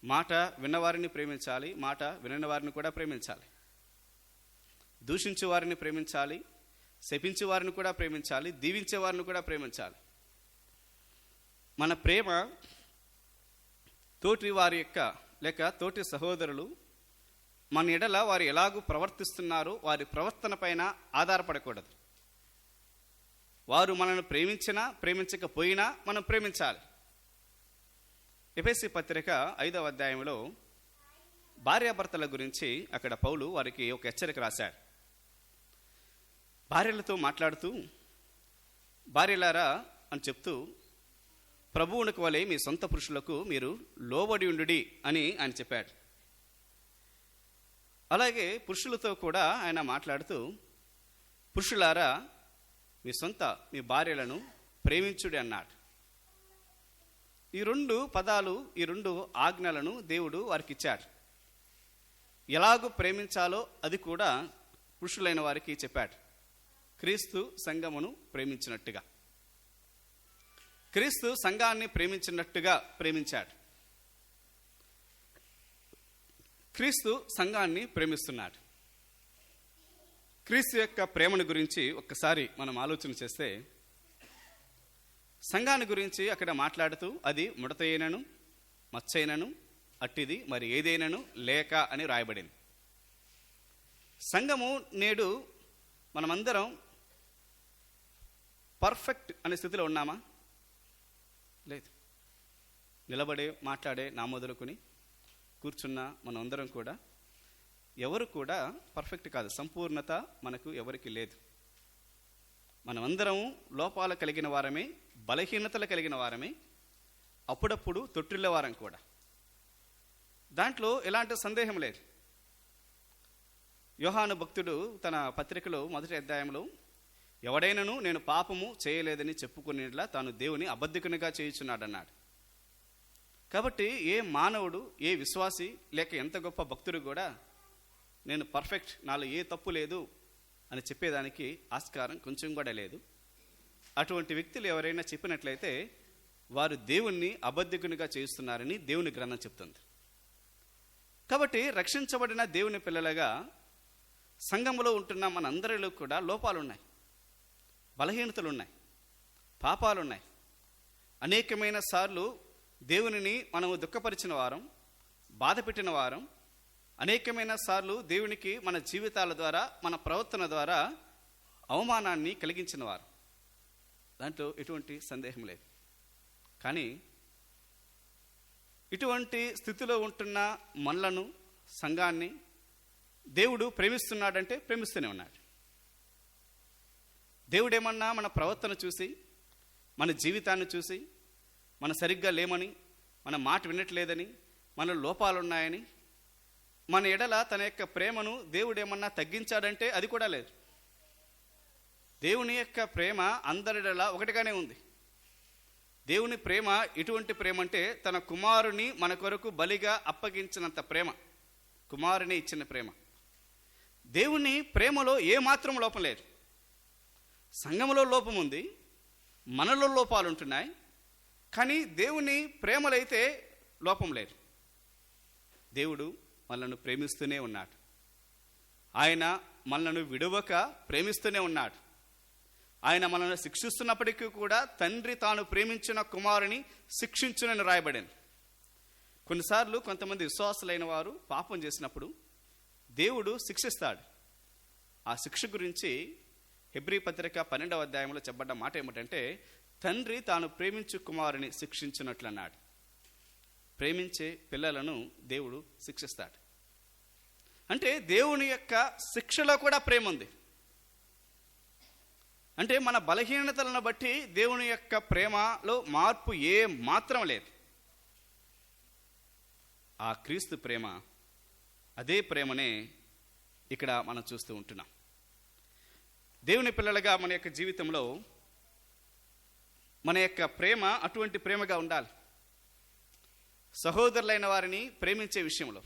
మాట విన్నవారిని ప్రేమించాలి, మాట వినని వారిని కూడా ప్రేమించాలి. దూషించే వారిని ప్రేమించాలి, శపించే వారిని కూడా ప్రేమించాలి, దీవించే వారిని కూడా ప్రేమించాలి. మన ప్రేమ తోటి వారి యొక్క లేక తోటి సహోదరులు మన ఎడల వారు ఎలాగూ ప్రవర్తిస్తున్నారో వారి ప్రవర్తన పైన ఆధారపడకూడదు. వారు మనల్ని ప్రేమించినా ప్రేమించకపోయినా మనం ప్రేమించాలి. ఎఫెసీ పత్రిక 5వ అధ్యాయంలో భార్యాభర్తల గురించి అక్కడ పౌలు వారికి ఒక హెచ్చరిక రాశాడు. భార్యలతో మాట్లాడుతూ, భార్యలారా అని చెప్తూ, ప్రభువునికి వలె మీ సొంత పురుషులకు మీరు లోబడి ఉండుడి అని ఆయన చెప్పాడు. అలాగే పురుషులతో కూడా ఆయన మాట్లాడుతూ, పురుషులారా మీ భార్యలను ప్రేమించుడి అన్నాడు. ఈ రెండు పదాలు, ఈ రెండు ఆజ్ఞలను దేవుడు వారికి ఇచ్చాడు. ఎలాగూ ప్రేమించాలో అది కూడా పురుషులైన వారికి చెప్పాడు. క్రీస్తు సంఘమును ప్రేమించినట్టుగా, క్రీస్తు సంఘాన్ని ప్రేమించినట్టుగా ప్రేమించాడు. క్రీస్తు సంఘాన్ని ప్రేమిస్తున్నాడు. క్రీస్తు యొక్క ప్రేమను గురించి ఒక్కసారి మనం ఆలోచన చేస్తే, సంఘాన్ని గురించి అక్కడ మాట్లాడుతూ అది ముడతైనను మచ్చైనను అట్టిది మరి ఏదైనను లేక అని రాయబడింది. సంఘము నేడు మనమందరం పర్ఫెక్ట్ అనే స్థితిలో ఉన్నామా? లేదు. నిలబడే మాట్లాడే నా మొదలుకొని కూర్చున్న మనందరం కూడా ఎవరు కూడా పర్ఫెక్ట్ కాదు. సంపూర్ణత మనకు ఎవరికి లేదు. మనమందరం లోపాలు కలిగిన వారమే, బలహీనతలు కలిగిన వారమే, అప్పుడప్పుడు తొట్టిల్ల వారం కూడా. దాంట్లో ఎలాంటి సందేహం లేదు. యోహాను భక్తుడు తన పత్రికలో 1వ అధ్యాయంలో, ఎవడైనను నేను పాపము చేయలేదని చెప్పుకునేట్లా తాను దేవుని అబద్ధికునిగా చేయుచున్నాడన్నాడు. కాబట్టి ఏ మానవుడు, ఏ విశ్వాసి లేక ఎంత గొప్ప భక్తుడు కూడా నేను పర్ఫెక్ట్, నాలో ఏ తప్పు లేదు అని చెప్పేదానికి ఆస్కారం కొంచెం కూడా లేదు. అటువంటి వ్యక్తులు ఎవరైనా చెప్పినట్లయితే వారు దేవుణ్ణి అబద్ధికునిగా చేస్తున్నారని దేవుని గ్రంథం చెప్తుంది. కాబట్టి రక్షించబడిన దేవుని పిల్లలుగా సంఘములో ఉంటున్న మనందరిలో కూడా లోపాలు ఉన్నాయి, బలహీనతలు ఉన్నాయి, పాపాలు ఉన్నాయి. అనేకమైన సార్లు దేవునిని మనము దుఃఖపరిచిన వారం, బాధ పెట్టిన వారం, అనేకమైన సార్లు దేవునికి మన జీవితాల ద్వారా, మన ప్రవర్తన ద్వారా అవమానాన్ని కలిగించిన వారు. దాంట్లో ఎటువంటి సందేహం లేదు. కానీ ఇటువంటి స్థితిలో ఉంటున్న మనలను, సంఘాన్ని దేవుడు ప్రేమిస్తున్నాడంటే ప్రేమిస్తూనే ఉన్నాడు. దేవుడేమన్నా మన ప్రవర్తన చూసి, మన జీవితాన్ని చూసి, మన సరిగ్గా లేమని, మన మాట వినట్లేదని, మన లోపాలున్నాయని, మన ఎడల తన యొక్క ప్రేమను దేవుడేమన్నా తగ్గించాడంటే అది కూడా లేదు. దేవుని యొక్క ప్రేమ అందరిడలా ఒకటిగానే ఉంది. దేవుని ప్రేమ ఎటువంటి ప్రేమ అంటే తన కుమారుని మన కొరకు బలిగా అప్పగించినంత ప్రేమ, కుమారుని ఇచ్చిన ప్రేమ. దేవుని ప్రేమలో ఏమాత్రం లోపం లేదు. సంఘములో లోపం ఉంది, మనలో లోపాలు ఉంటున్నాయి, కానీ దేవుని ప్రేమలో అయితే లోపం లేదు. దేవుడు మనల్ని ప్రేమిస్తూనే ఉన్నాడు. ఆయన మనల్ని విడువక ప్రేమిస్తూనే ఉన్నాడు. ఆయన మనల్ని శిక్షిస్తున్నప్పటికీ కూడా తండ్రి తాను ప్రేమించిన కుమారుని శిక్షించునని రాయబడింది. కొన్నిసార్లు కొంతమంది విశ్వాసులైన వారు పాపం చేసినప్పుడు దేవుడు శిక్షిస్తాడు. ఆ శిక్ష గురించి హెబ్రీ పత్రిక 12వ అధ్యాయంలో చెప్పబడ్డ మాట ఏమిటంటే, తండ్రి తాను ప్రేమించు కుమారుని శిక్షించినట్లు అన్నాడు. ప్రేమించే పిల్లలను దేవుడు శిక్షిస్తాడు. అంటే దేవుని యొక్క శిక్షలో కూడా ప్రేమ ఉంది. అంటే మన బలహీనతలను బట్టి దేవుని యొక్క ప్రేమలో మార్పు ఏ మాత్రం లేదు. ఆ క్రీస్తు ప్రేమ, అదే ప్రేమనే ఇక్కడ మనం చూస్తూ ఉంటున్నాం. దేవుని పిల్లలుగా మన యొక్క జీవితంలో మన యొక్క ప్రేమ అటువంటి ప్రేమగా ఉండాలి. సహోదరులైన వారిని ప్రేమించే విషయంలో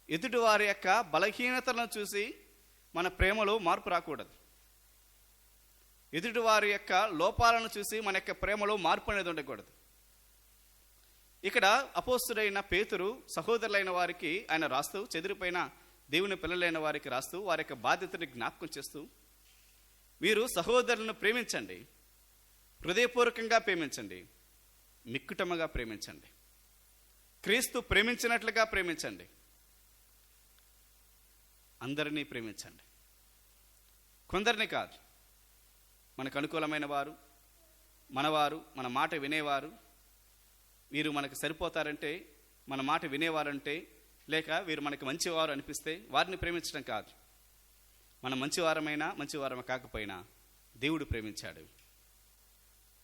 ఎదుటి వారి యొక్క బలహీనతలను చూసి మన ప్రేమలో మార్పు రాకూడదు. ఎదుటి వారి యొక్క లోపాలను చూసి మన యొక్క ప్రేమలో మార్పు అనేది ఉండకూడదు. ఇక్కడ అపోస్తుడైన పేతురు సహోదరులైన వారికి ఆయన రాస్తూ, చెదిరిపోయిన దేవుని పిల్లలైన వారికి రాస్తూ, వారి యొక్క బాధ్యతని జ్ఞాపకం చేస్తూ, మీరు సహోదరులను ప్రేమించండి, హృదయపూర్వకంగా ప్రేమించండి, మిక్కుటముగా ప్రేమించండి, క్రీస్తు ప్రేమించినట్లుగా ప్రేమించండి, అందరినీ ప్రేమించండి. కొందరిని కాదు, మనకు అనుకూలమైన వారు, మనవారు, మన మాట వినేవారు, వీరు మనకు సరిపోతారంటే, మన మాట వినేవారంటే, లేక వీరు మనకు మంచివారు అనిపిస్తే వారిని ప్రేమించడం కాదు. మనం మంచివారమైనా మంచివారమ కాకపోయినా దేవుడు ప్రేమించాడు.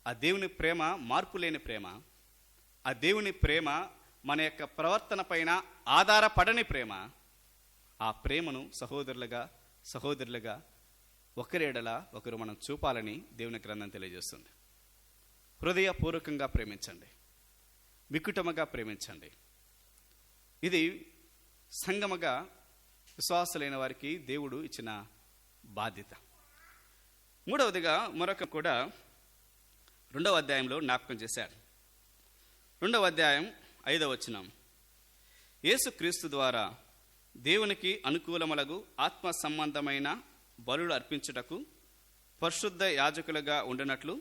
ఆ దేవుని ప్రేమ మార్పు లేని ప్రేమ. ఆ దేవుని ప్రేమ మన యొక్క ప్రవర్తన పైన ఆధారపడని ప్రేమ. ఆ ప్రేమను సహోదరులుగా ఒకరేడల ఒకరు మనం చూపాలని దేవుని గ్రంథం తెలియజేస్తుంది. హృదయపూర్వకంగా ప్రేమించండి, మిక్కుటముగా ప్రేమించండి. ఇది సంగమగా విశ్వాసులైన వారికి దేవుడు ఇచ్చిన బాధ్యత. మూడవదిగా మరొక కూడా 2వ అధ్యాయంలో జ్ఞాపకం చేశాడు. 2వ అధ్యాయం 5వ వచనం, యేసుక్రీస్తు ద్వారా దేవునికి అనుకూలములగు ఆత్మ సంబంధమైన బలులు అర్పించుటకు పరిశుద్ధ యాజకులుగా ఉండినట్లు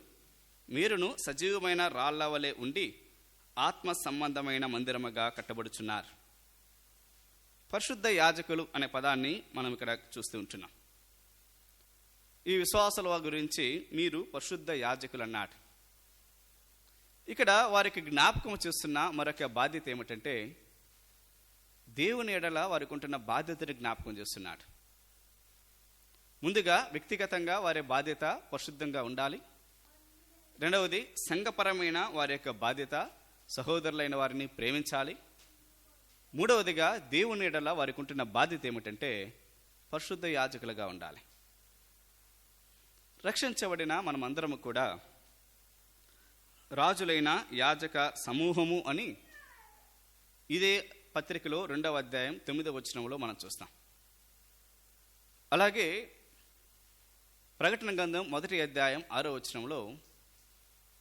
మీరును సజీవమైన రాళ్ల వలె ఉండి ఆత్మ సంబంధమైన మందిరముగా కట్టబడుచున్నారు. పరిశుద్ధ యాజకులు అనే పదాన్ని మనం ఇక్కడ చూస్తూ ఉంటున్నాం. ఈ విశ్వాసుల గురించి మీరు పరిశుద్ధ యాజకులు అన్నాడు. ఇక్కడ వారికి జ్ఞాపకం చేస్తున్న మరొక బాధ్యత ఏమిటంటే, దేవుని ఎడల వారికి ఉంటున్న బాధ్యతని జ్ఞాపకం చేస్తున్నాడు. ముందుగా వ్యక్తిగతంగా వారి బాధ్యత పరిశుద్ధంగా ఉండాలి. రెండవది సంఘపరమైన వారి యొక్క బాధ్యత సహోదరులైన వారిని ప్రేమించాలి. మూడవదిగా దేవుని ఎడల వారికి ఉంటున్న బాధ్యత ఏమిటంటే పరిశుద్ధ యాజకులుగా ఉండాలి. రక్షించబడిన మనమందరము కూడా రాజులైన యాజక సమూహము అని ఇదే పత్రికలో 2వ అధ్యాయం 9వ వచనంలో మనం చూస్తాం. అలాగే ప్రకటన గ్రంథం 1వ అధ్యాయం 6వ వచనంలో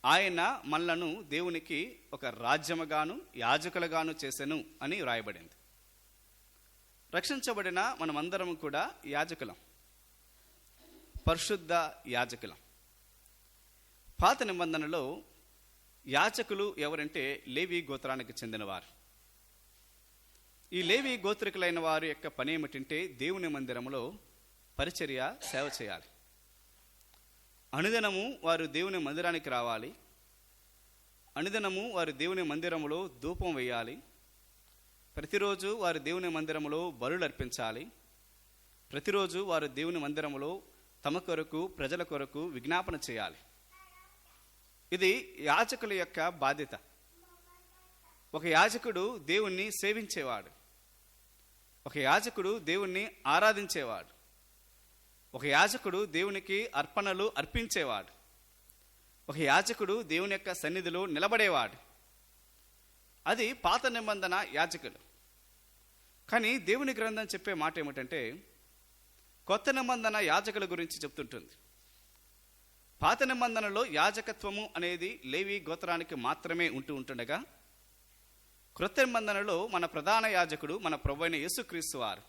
ఆయన మనలను దేవునికి ఒక రాజ్యముగాను యాజకులుగాను చేసెను అని వ్రాయబడింది. రక్షించబడిన మనమందరం కూడా యాజకులం, పరిశుద్ధ యాజకులం. పాత నిబంధనలో యాజకులు ఎవరంటే లేవి గోత్రానికి చెందినవారు. ఈ లేవి గోత్రికులైన వారి యొక్క పని ఏమిటంటే దేవుని మందిరంలో పరిచర్య, సేవ చేయాలి. అనుదినము వారు దేవుని మందిరానికి రావాలి. అనుదినము వారు దేవుని మందిరములో ధూపం వేయాలి. ప్రతిరోజు వారు దేవుని మందిరములో బలులు అర్పించాలి. ప్రతిరోజు వారు దేవుని మందిరములో తమ కొరకు, ప్రజల కొరకు విజ్ఞాపన చేయాలి. ఇది యాజకుల యొక్క బాధ్యత. ఒక యాజకుడు దేవుణ్ణి సేవించేవాడు, ఒక యాజకుడు దేవుణ్ణి ఆరాధించేవాడు, ఒక యాజకుడు దేవునికి అర్పణలు అర్పించేవాడు, ఒక యాజకుడు దేవుని యొక్క సన్నిధిలో నిలబడేవాడు. అది పాత నిబంధన యాజకులు. కానీ దేవుని గ్రంథం చెప్పే మాట ఏమిటంటే కొత్త నిబంధన యాజకుల గురించి చెప్తుంటుంది. పాత నిబంధనలో యాజకత్వము అనేది లేవి గోత్రానికి మాత్రమే ఉంటుండగా, క్రొత్త నిబంధనలో మన ప్రధాన యాజకుడు మన ప్రభువైన యేసుక్రీస్తు వారు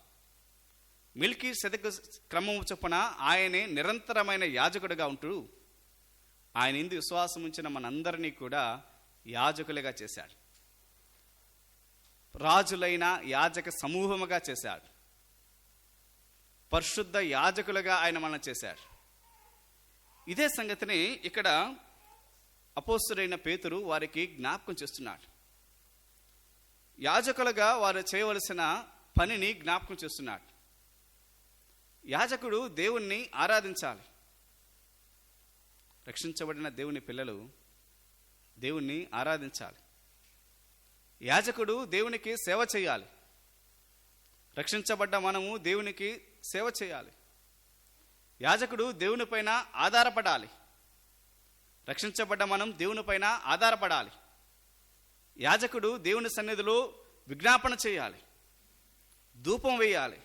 మెల్కీసెదెకు క్రమము చొప్పున ఆయనే నిరంతరమైన యాజకుడిగా ఉంటూ ఆయన యందు విశ్వాసం ఉంచిన మనందరినీ కూడా యాజకులుగా చేశాడు. రాజులైన యాజక సమూహముగా చేశాడు. పరిశుద్ధ యాజకులుగా ఆయన మనల్ని చేశాడు. ఇదే సంగతిని ఇక్కడ అపోస్తలుడైన పేతురు వారికి జ్ఞాపకం చేస్తున్నాడు. యాజకులుగా వారు చేయవలసిన పనిని జ్ఞాపకం చేస్తున్నాడు. యాజకుడు దేవుణ్ణి ఆరాధించాలి. రక్షించబడిన దేవుని పిల్లలు దేవుణ్ణి ఆరాధించాలి. యాజకుడు దేవునికి సేవ చేయాలి. రక్షించబడ్డ మనము దేవునికి సేవ చేయాలి. యాజకుడు దేవుని పైన ఆధారపడాలి. రక్షించబడ్డ మనం దేవుని పైన ఆధారపడాలి. యాజకుడు దేవుని సన్నిధిలో విజ్ఞాపన చేయాలి, ధూపం వేయాలి.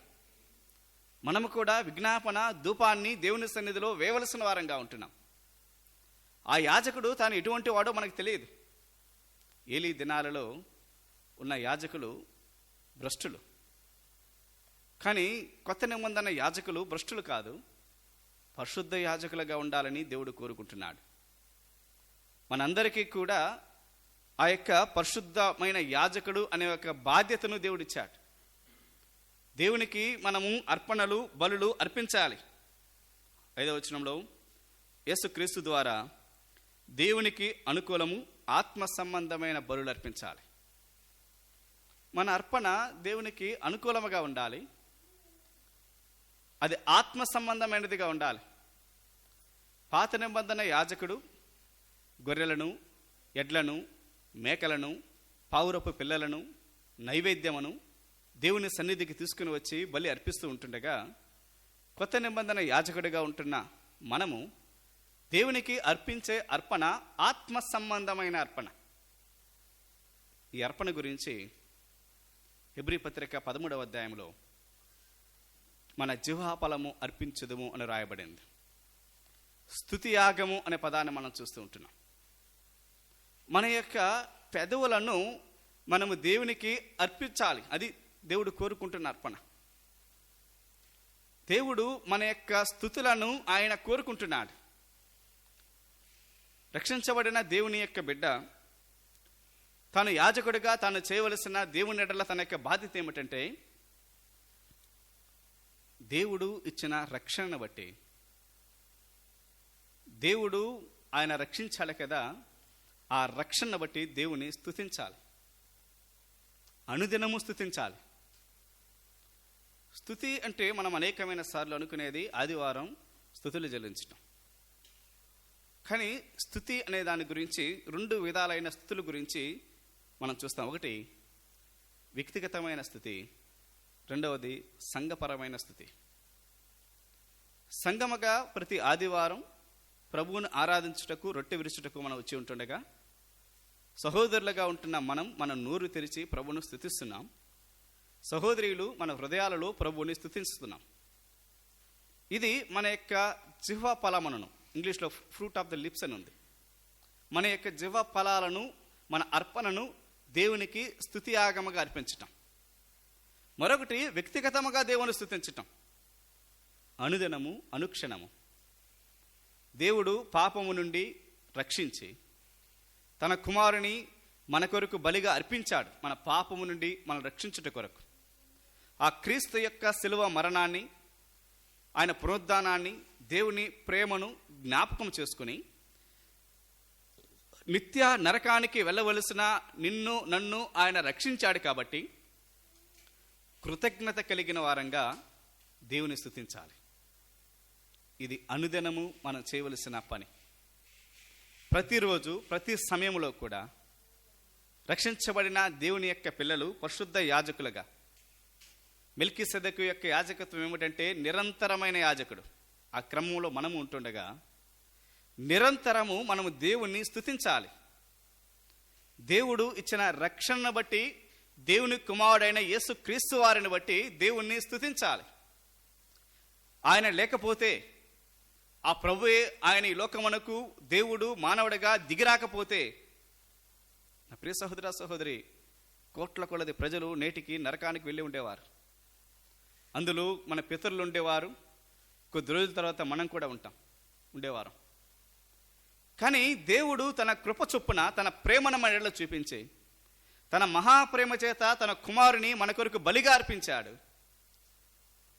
మనము కూడా విజ్ఞాపన ధూపాన్ని దేవుని సన్నిధిలో వేయవలసిన వారంగా ఉంటున్నాం. ఆ యాజకుడు తాను ఎటువంటి వాడో మనకు తెలియదు. ఏలీ దినాలలో ఉన్న యాజకులు భ్రష్టులు. కానీ కొత్త నిబంధన యాజకులు భ్రష్టులు కాదు, పరిశుద్ధ యాజకులుగా ఉండాలని దేవుడు కోరుకుంటున్నాడు. మనందరికీ కూడా ఆ యొక్క పరిశుద్ధమైన యాజకుడు అనే ఒక బాధ్యతను దేవుడిచ్చాడు. దేవునికి మనము అర్పణలు, బలులు అర్పించాలి. 5వ వచనంలో యేసుక్రీస్తు ద్వారా దేవునికి అనుకూలము ఆత్మ సంబంధమైన బలులు అర్పించాలి. మన అర్పణ దేవునికి అనుకూలముగా ఉండాలి. అది ఆత్మ సంబంధమైనదిగా ఉండాలి. పాత నిబంధన యాజకుడు గొర్రెలను, ఎడ్లను, మేకలను, పావురపు పిల్లలను నైవేద్యమును దేవుని సన్నిధికి తీసుకుని వచ్చి బలి అర్పిస్తూ ఉంటుండగా, కొత్త నిబంధన యాజకుడిగా ఉంటున్న మనము దేవునికి అర్పించే అర్పణ ఆత్మ సంబంధమైన అర్పణ. ఈ అర్పణ గురించి హెబ్రీ పత్రిక 13వ అధ్యాయంలో మన జిహ్వాఫలము అర్పించుదుము అని రాయబడింది. స్తుతి యాగము అనే పదాన్ని మనం చూస్తూ ఉంటున్నాం. మన యొక్క పెదవులను మనము దేవునికి అర్పించాలి. అది దేవుడు కోరుకుంటున్న అర్పణ. దేవుడు మన యొక్క స్తుతులను ఆయన కోరుకుంటున్నాడు. రక్షించబడిన దేవుని యొక్క బిడ్డ తాను యాజకుడిగా తాను చేయవలసిన దేవుని ఎడల తన యొక్క బాధ్యత ఏమిటంటే, దేవుడు ఇచ్చిన రక్షణను బట్టి దేవుడు ఆయన రక్షించాలి కదా, ఆ రక్షణను బట్టి దేవుని స్తుతించాలి, అనుదినము స్తుతించాలి. స్తుతి అంటే మనం అనేకమైన సార్లు అనుకునేది ఆదివారం స్తుతులు చెల్లించడం. కానీ స్తుతి అనే దాని గురించి 2 విధాలైన స్తుతుల గురించి మనం చూస్తాం. ఒకటి వ్యక్తిగతమైన స్థుతి, రెండవది సంఘపరమైన స్థుతి. సంఘముగా ప్రతి ఆదివారం ప్రభువును ఆరాధించుటకు, రొట్టె విరుచుటకు మనం వచ్చి ఉంటుండగా, సహోదరులుగా ఉంటున్న మనం నోరు తెరిచి ప్రభువును స్తుతిస్తున్నాం. సహోదరులు మన హృదయాలలో ప్రభువుని స్తుతిస్తున్నాం. ఇది మన యొక్క జిహ్వ ఫలమును, ఇంగ్లీష్లో ఫ్రూట్ ఆఫ్ ద లిప్స్ అని ఉంది. మన యొక్క జిహ్వ ఫలాలను, మన అర్పణను దేవునికి స్తుతి యాగముగా అర్పించటం. మరొకటి వ్యక్తిగతముగా దేవుని స్తుతించటం. అనుదినము, అనుక్షణము దేవుడు పాపము నుండి రక్షించి తన కుమారుని మన కొరకు బలిగా అర్పించాడు, మన పాపము నుండి మనం రక్షించుట కొరకు. ఆ క్రీస్తు యొక్క శిలువ మరణాన్ని, ఆయన పునరుద్ధానాన్ని, దేవుని ప్రేమను జ్ఞాపకం చేసుకుని నిత్య నరకానికి వెళ్ళవలసిన నిన్ను నన్ను ఆయన రక్షించాడు. కాబట్టి కృతజ్ఞత కలిగిన వారంగా దేవుని స్తుతించాలి. ఇది అనుదినము మనం చేయవలసిన పని. ప్రతిరోజు, ప్రతి సమయంలో కూడా రక్షించబడిన దేవుని యొక్క పిల్లలు పరిశుద్ధ యాజకులుగా, మెల్కీసెదెకు యొక్క యాజకత్వం ఏమిటంటే నిరంతరమైన యాజకుడు. ఆ క్రమంలో మనము ఉంటుండగా నిరంతరము మనము దేవుణ్ణి స్తుతించాలి. దేవుడు ఇచ్చిన రక్షణను బట్టి, దేవుని కుమారుడైన యేసు క్రీస్తు వారిని బట్టి దేవుణ్ణి స్తుతించాలి. ఆయన లేకపోతే, ఆ ప్రభువే ఆయన ఈ లోకమునకు దేవుడు మానవుడిగా దిగిరాకపోతే, నా ప్రియ సహోదర సహోదరి, కోట్ల కొలది ప్రజలు నేటికి నరకానికి వెళ్ళి ఉండేవారు. అందులో మన పితరులు ఉండేవారు, కొద్ది రోజుల తర్వాత మనం కూడా ఉండేవారు. కానీ దేవుడు తన కృప చొప్పున తన ప్రేమను మన ఎడల చూపించి, తన మహాప్రేమ చేత తన కుమారుని మన కొరకు బలిగా అర్పించాడు.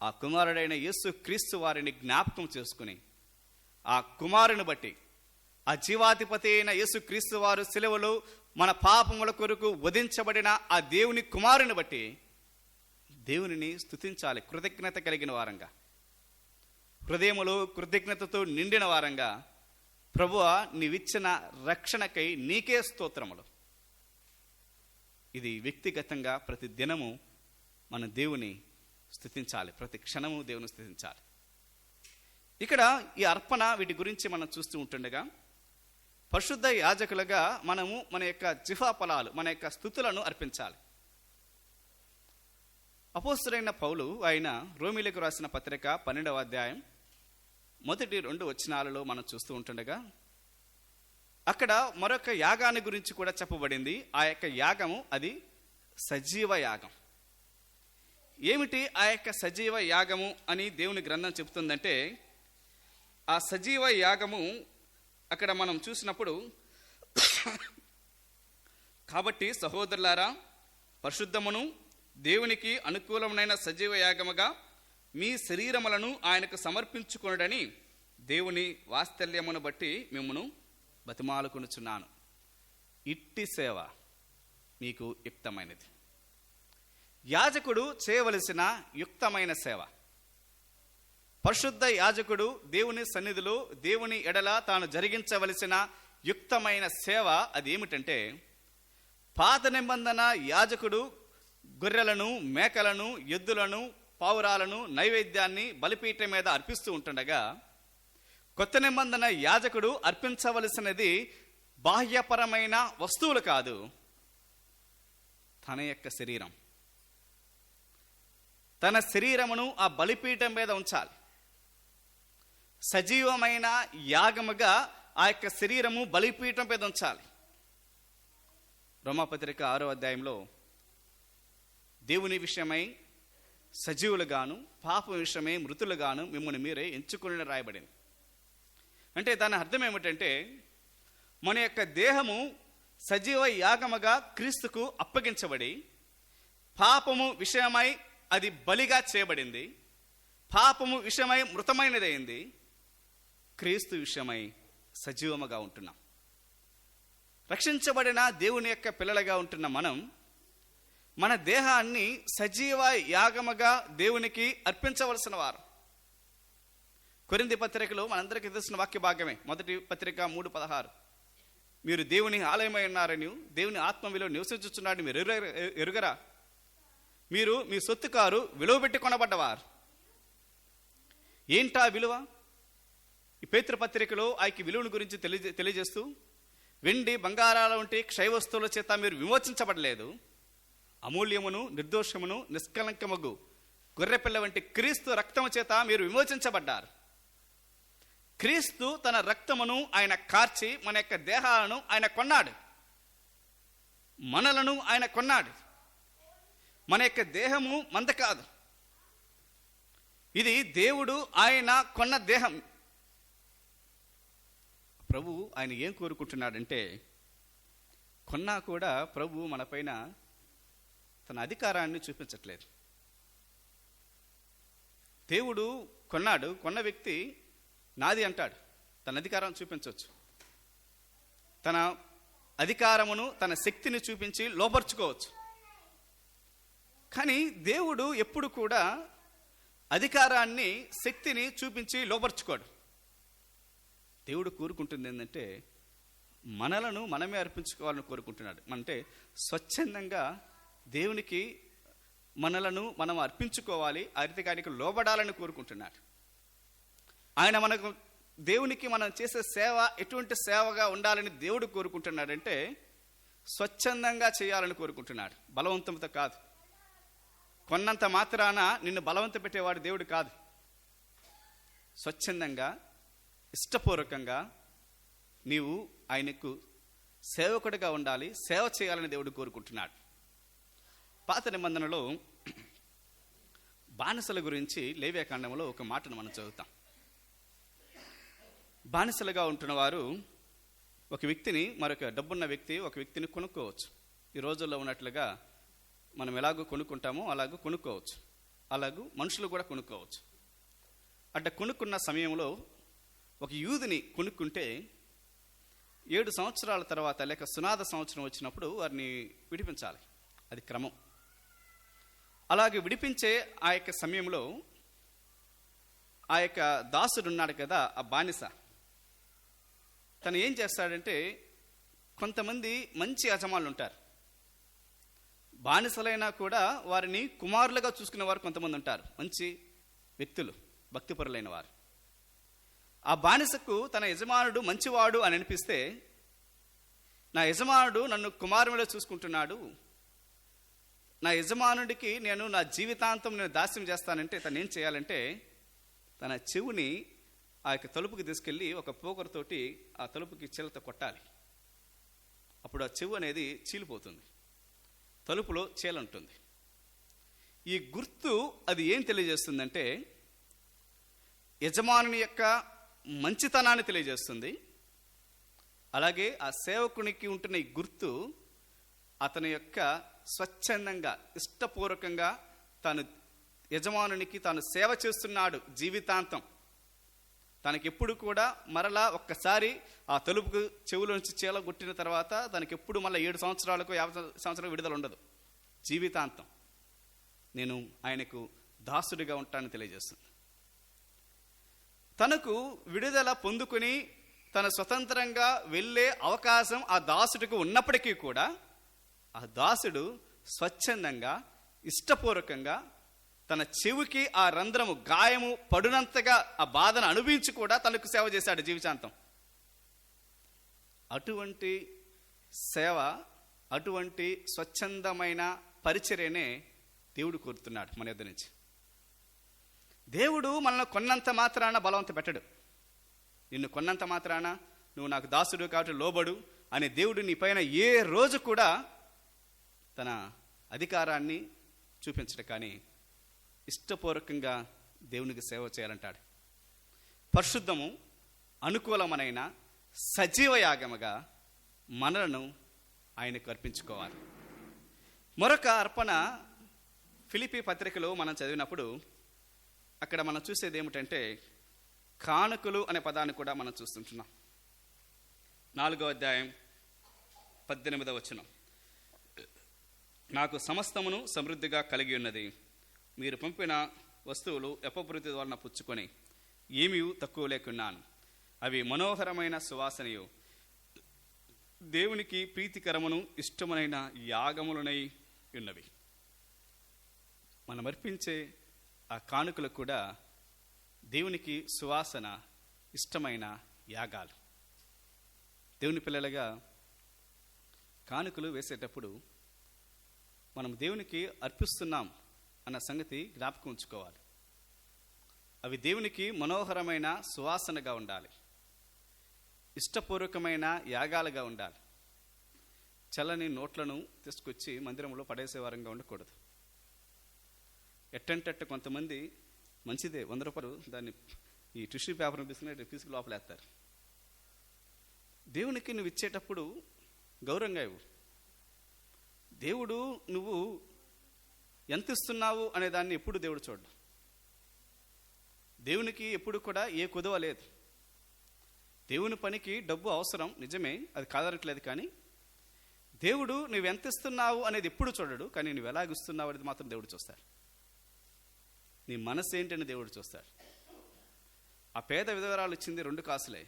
ఆ కుమారుడైన యేసు క్రీస్తు వారిని జ్ఞాపకం చేసుకుని, ఆ కుమారుని బట్టి, ఆ జీవాధిపతి అయిన యేసు క్రీస్తు వారు శిలువలో మన పాపముల కొరకు వధించబడిన ఆ దేవుని కుమారుని బట్టి దేవునిని స్తుతించాలి. కృతజ్ఞత కలిగిన వారంగా, హృదయములో కృతజ్ఞతతో నిండిన వారంగా, ప్రభువా నీవిచ్చిన రక్షణకై నీకే స్తోత్రములు. ఇది వ్యక్తిగతంగా ప్రతి దినము మన దేవుని స్తుతించాలి, ప్రతి క్షణము దేవుని స్తుతించాలి. ఇక్కడ ఈ అర్పణ, వీటి గురించి మనం చూస్తూ ఉంటుండగా, పరిశుద్ధ యాజకులుగా మనము మన యొక్క జిహ్వ ఫలాలు, మన యొక్క స్తుతులను అర్పించాలి. అపోస్తలుడైన పౌలు ఆయన రోమీయులకు రాసిన పత్రిక 12వ అధ్యాయం మొదటి 2 వచనాలలో మనం చూస్తూ ఉంటుండగా, అక్కడ మరొక యాగాన్ని గురించి కూడా చెప్పబడింది. ఆ యొక్క యాగము అది సజీవ యాగం. ఏమిటి ఆ యొక్క సజీవ యాగము అని దేవుని గ్రంథం చెబుతుందంటే, ఆ సజీవ యాగము అక్కడ మనం చూసినప్పుడు, కాబట్టి సహోదరులారా, పరిశుద్ధమును దేవునికి అనుకూలమైన సజీవ యాగముగా మీ శరీరములను ఆయనకు సమర్పించుకొనుడని దేవుని వాత్సల్యమును బట్టి మిమ్మును బతిమాలుకొనుచున్నాను. ఇట్టి సేవ మీకు యుక్తమైనది. యాజకుడు చేయవలసిన యుక్తమైన సేవ. పరిశుద్ధ యాజకుడు దేవుని సన్నిధిలో దేవుని ఎడల తాను జరిగించవలసిన యుక్తమైన సేవ అది ఏమిటంటే, పాత నిబంధన యాజకుడు గొర్రెలను, మేకలను, ఎద్దులను, పావురాలను నైవేద్యాన్ని బలిపీఠం మీద అర్పిస్తూ ఉంటుండగా, కొత్త నిబంధన యాజకుడు అర్పించవలసినది బాహ్యపరమైన వస్తువులు కాదు, తన యొక్క శరీరం. తన శరీరమును ఆ బలిపీఠం మీద ఉంచాలి. సజీవమైన యాగముగా ఆ యొక్క శరీరము బలిపీఠం మీద ఉంచాలి. రోమాపత్రిక 6వ అధ్యాయంలో దేవుని విషయమై సజీవులుగాను పాపం విషయమై మృతులుగాను మిమ్మల్ని మీరే ఎంచుకుని రాయబడింది. అంటే దాని అర్థం ఏమిటంటే మన యొక్క దేహము సజీవ యాగముగా క్రీస్తుకు అప్పగించబడి పాపము విషయమై అది బలిగా చేయబడింది, పాపము విషయమై మృతమైనదైంది, క్రీస్తు విషయమై సజీవముగా ఉంటున్నాం. రక్షించబడిన దేవుని యొక్క పిల్లలుగా ఉంటున్న మనం మన దేహాన్ని సజీవ యాగముగా దేవునికి అర్పించవలసిన వారు. కొరింథీ పత్రికలో మనందరికీ తెలిసిన వాక్య భాగమే, మొదటి పత్రిక 3:16. మీరు దేవుని ఆలయమై ఉన్నారని, దేవుని ఆత్మ విలువ నివసించుచున్నారని మీరు ఎరుగరా? మీరు మీ సొత్తు కారు విలువ పెట్టి కొనబడ్డవారు. ఏంటా విలువ? ఈ పేతురు పత్రికలో ఆయనకి విలువను గురించి తెలియజేస్తూ, వెండి బంగారాల వంటి క్షయ వస్తువుల చేత మీరు విమోచించబడలేదు, అమూల్యమును నిర్దోషమును నిష్కలంకమగు గొర్రెపిల్ల వంటి క్రీస్తు రక్తము చేత మీరు విమోచించబడ్డారు. క్రీస్తు తన రక్తమును ఆయన కార్చి మన యొక్క దేహాలను ఆయన కొన్నాడు, మనలను ఆయన కొన్నాడు. మన యొక్క దేహము మంద కాదు, ఇది దేవుడు ఆయన కొన్న దేహం. ప్రభు ఆయన ఏం కోరుకుంటున్నాడంటే, కొన్నా కూడా ప్రభు మన పైన తన అధికారాన్ని చూపించట్లేదు. దేవుడు కొన్నాడు, కొన్న వ్యక్తి నాది అంటాడు, తన అధికారాన్ని చూపించవచ్చు, తన అధికారమును తన శక్తిని చూపించి లోపరుచుకోవచ్చు. కానీ దేవుడు ఎప్పుడు కూడా అధికారాన్ని శక్తిని చూపించి లోపరుచుకోడు. దేవుడు కోరుకుంటుంది ఏంటంటే మనలను మనమే అర్పించుకోవాలని కోరుకుంటున్నాడు. అంటే స్వచ్ఛందంగా దేవునికి మనలను మనం అర్పించుకోవాలి, అధికారికి లోబడాలని కోరుకుంటున్నాడు. ఆయన మనకు దేవునికి మనం చేసే సేవ ఎటువంటి సేవగా ఉండాలని దేవుడు కోరుకుంటున్నాడంటే స్వచ్ఛందంగా చేయాలని కోరుకుంటున్నాడు, బలవంతంతో కాదు. కొన్నంత మాత్రాన నిన్ను బలవంత పెట్టేవాడు దేవుడు కాదు. స్వచ్ఛందంగా ఇష్టపూర్వకంగా నీవు ఆయనకు సేవకుడిగా ఉండాలి, సేవ చేయాలని దేవుడు కోరుకుంటున్నాడు. పాత నిబంధనలో బానిసల గురించి లేవ్యాకాండంలో ఒక మాటను మనం చదువుతాం. బానిసలుగా ఉంటున్న వారు ఒక వ్యక్తిని, మరొక డబ్బున్న వ్యక్తి ఒక వ్యక్తిని కొనుక్కోవచ్చు. ఈ రోజుల్లో ఉన్నట్లుగా మనం ఎలాగో కొనుక్కుంటామో అలాగూ కొనుక్కోవచ్చు, అలాగూ మనుషులు కూడా కొనుక్కోవచ్చు. అట్లా కొనుక్కున్న సమయంలో ఒక యూదుని కొనుక్కుంటే 7 సంవత్సరాల తర్వాత లేక సునాద సంవత్సరం వచ్చినప్పుడు వారిని విడిపించాలి, అది క్రమం. అలాగే విడిపించే ఆ యొక్క సమయంలో ఆ యొక్క దాసుడు ఉన్నాడు కదా, ఆ బానిస, తను ఏం చేస్తాడంటే, కొంతమంది మంచి యజమానులు ఉంటారు, బానిసలైనా కూడా వారిని కుమారులుగా చూసుకునే వారు కొంతమంది ఉంటారు, మంచి వ్యక్తులు, భక్తిపరులైన వారు. ఆ బానిసకు తన యజమానుడు మంచివాడు అని అనిపిస్తే, నా యజమానుడు నన్ను కుమారుడిలో చూసుకుంటున్నాడు, నా యజమానుడికి నేను నా జీవితాంతం నేను దాస్యం చేస్తానంటే తను ఏం చేయాలంటే, తన చెవుని ఆ యొక్క తలుపుకి తీసుకెళ్ళి ఒక పోకరుతోటి ఆ తలుపుకి చీలతో కొట్టాలి. అప్పుడు ఆ చెవు అనేది చీలిపోతుంది, తలుపులో చీల ఉంటుంది. ఈ గుర్తు అది ఏం తెలియజేస్తుందంటే యజమానుని యొక్క మంచితనాన్ని తెలియజేస్తుంది. అలాగే ఆ సేవకునికి ఉంటున్న ఈ గుర్తు అతని యొక్క స్వచ్ఛందంగా ఇష్టపూర్వకంగా తాను యజమానునికి తాను సేవ చేస్తున్నాడు జీవితాంతం. తనకెప్పుడు కూడా మరలా ఒక్కసారి ఆ తలుపుకు చెవుల నుంచి చీల గుట్టిన తర్వాత తనకెప్పుడు మళ్ళీ 7 సంవత్సరాలకు 50 సంవత్సరాలకు విడుదల ఉండదు. జీవితాంతం నేను ఆయనకు దాసుడిగా ఉంటానని తెలియజేస్తుంది. తనకు విడుదల పొందుకుని తన స్వతంత్రంగా వెళ్ళే అవకాశం ఆ దాసుడికి ఉన్నప్పటికీ కూడా ఆ దాసుడు స్వచ్ఛందంగా ఇష్టపూర్వకంగా తన చెవికి ఆ రంధ్రము గాయము పడునంతగా ఆ బాధను అనుభవించి కూడా తనకు సేవ చేశాడు జీవితాంతం. అటువంటి సేవ, అటువంటి స్వచ్ఛందమైన పరిచర్యనే దేవుడు కోరుతున్నాడు మన యొద్ద నుంచి. దేవుడు మనల్ని కొన్నంత మాత్రాన బలవంత పెట్టడు. నిన్ను కొన్నంత మాత్రాన నువ్వు నాకు దాసుడు కాబట్టి లోబడు, అని దేవుడు నీ పైన ఏ రోజు కూడా తన అధికారాన్ని చూపించడు, కానీ ఇష్టపూర్వకంగా దేవునికి సేవ చేయాలంటాడు. పరిశుద్ధము అనుకూలమైన సజీవ యాగముగా మనలను ఆయనకు అర్పించుకోవాలి. మరొక అర్పణ ఫిలిప్పీ పత్రికలో మనం చదివినప్పుడు అక్కడ మనం చూసేది ఏమిటంటే కానుకలు అనే పదాన్ని కూడా మనం చూస్తుంటున్నాం. 4వ అధ్యాయం 18వ వచనం, నాకు సమస్తమును సమృద్ధిగా కలిగి ఉన్నది, మీరు పంపిన వస్తువులు ఎప్పప్రీతి వలన పుచ్చుకొని ఏమీ తక్కువ లేకున్నాను, అవి మనోహరమైన సువాసనయు దేవునికి ప్రీతికరమును ఇష్టమైన యాగములనై ఉన్నవి. మనం అర్పించే ఆ కానుకలు కూడా దేవునికి సువాసన ఇష్టమైన యాగాలు. దేవుని పిల్లలుగా కానుకలు వేసేటప్పుడు మనం దేవునికి అర్పిస్తున్నాం అన్న సంగతి జ్ఞాపకం ఉంచుకోవాలి. అవి దేవునికి మనోహరమైన సువాసనగా ఉండాలి, ఇష్టపూర్వకమైన యాగాలుగా ఉండాలి. చల్లని నోట్లను తీసుకొచ్చి మందిరంలో పడేసే వారంగా ఉండకూడదు. ఎట్టంటట్టు కొంతమంది మంచిదే 100 రూపాయలు దాన్ని ఈ టిష్యూ పేపర్ని తీసుకు లోపలేస్తారు. దేవునికి నువ్వు ఇచ్చేటప్పుడు గౌరవంగా ఇవ్వు. దేవుడు నువ్వు ఎంత ఇస్తున్నావు అనే దాన్ని ఎప్పుడు దేవుడు చూడు. దేవునికి ఎప్పుడు కూడా ఏ కుదవ లేదు. దేవుని పనికి డబ్బు అవసరం నిజమే, అది కాదనట్లేదు, కానీ దేవుడు నువ్వు ఎంత ఇస్తున్నావు అనేది ఎప్పుడు చూడడు, కానీ నువ్వు ఎలాగిస్తున్నావు అనేది మాత్రం దేవుడు చూస్తాడు. నీ మనసు ఏంటని దేవుడు చూస్తాడు. ఆ పేద విధవరాలు ఇచ్చింది 2 కాసులే,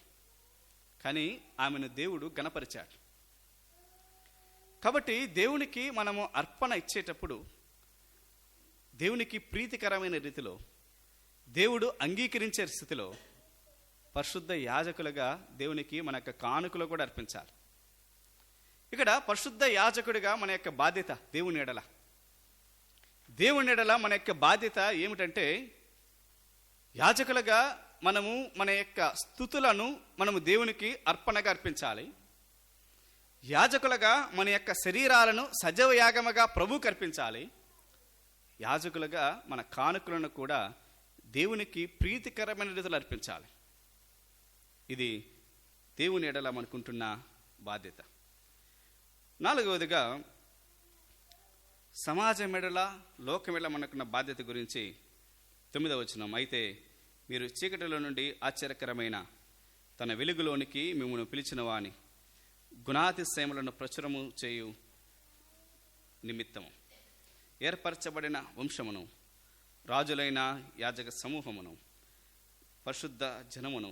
కానీ ఆమెను దేవుడు గణపరిచాడు. కాబట్టి దేవునికి మనము అర్పణ ఇచ్చేటప్పుడు దేవునికి ప్రీతికరమైన రీతిలో, దేవుడు అంగీకరించే స్థితిలో పరిశుద్ధ యాజకులుగా దేవునికి మన యొక్క కానుకలు కూడా అర్పించాలి. ఇక్కడ పరిశుద్ధ యాజకుడిగా మన యొక్క బాధ్యత దేవుని ఎడల మన యొక్క బాధ్యత ఏమిటంటే, యాజకులుగా మనము మన యొక్క స్తుతులను మనము దేవునికి అర్పణగా అర్పించాలి. యాజకులుగా మన యొక్క శరీరాలను సజీవ యాగముగా ప్రభువుకి అర్పించాలి. యాజకులుగా మన కానుకలను కూడా దేవునికి ప్రీతికరమైన రీతిలో అర్పించాలి. ఇది దేవుని ఎడల మనకుంటున్న బాధ్యత. 4వదిగా సమాజం ఎడల లోకం ఎడల మనకున్న బాధ్యత గురించి 9వ వచనం, అయితే మీరు చీకటిలో నుండి ఆశ్చర్యకరమైన తన వెలుగులోనికి మిమ్మల్ని పిలిచిన వాని గుణాతిశయములను ప్రచురము చేయు నిమిత్తము ఏర్పరచబడిన వంశమును, రాజులైన యాజక సమూహమును, పరిశుద్ధ జనమును,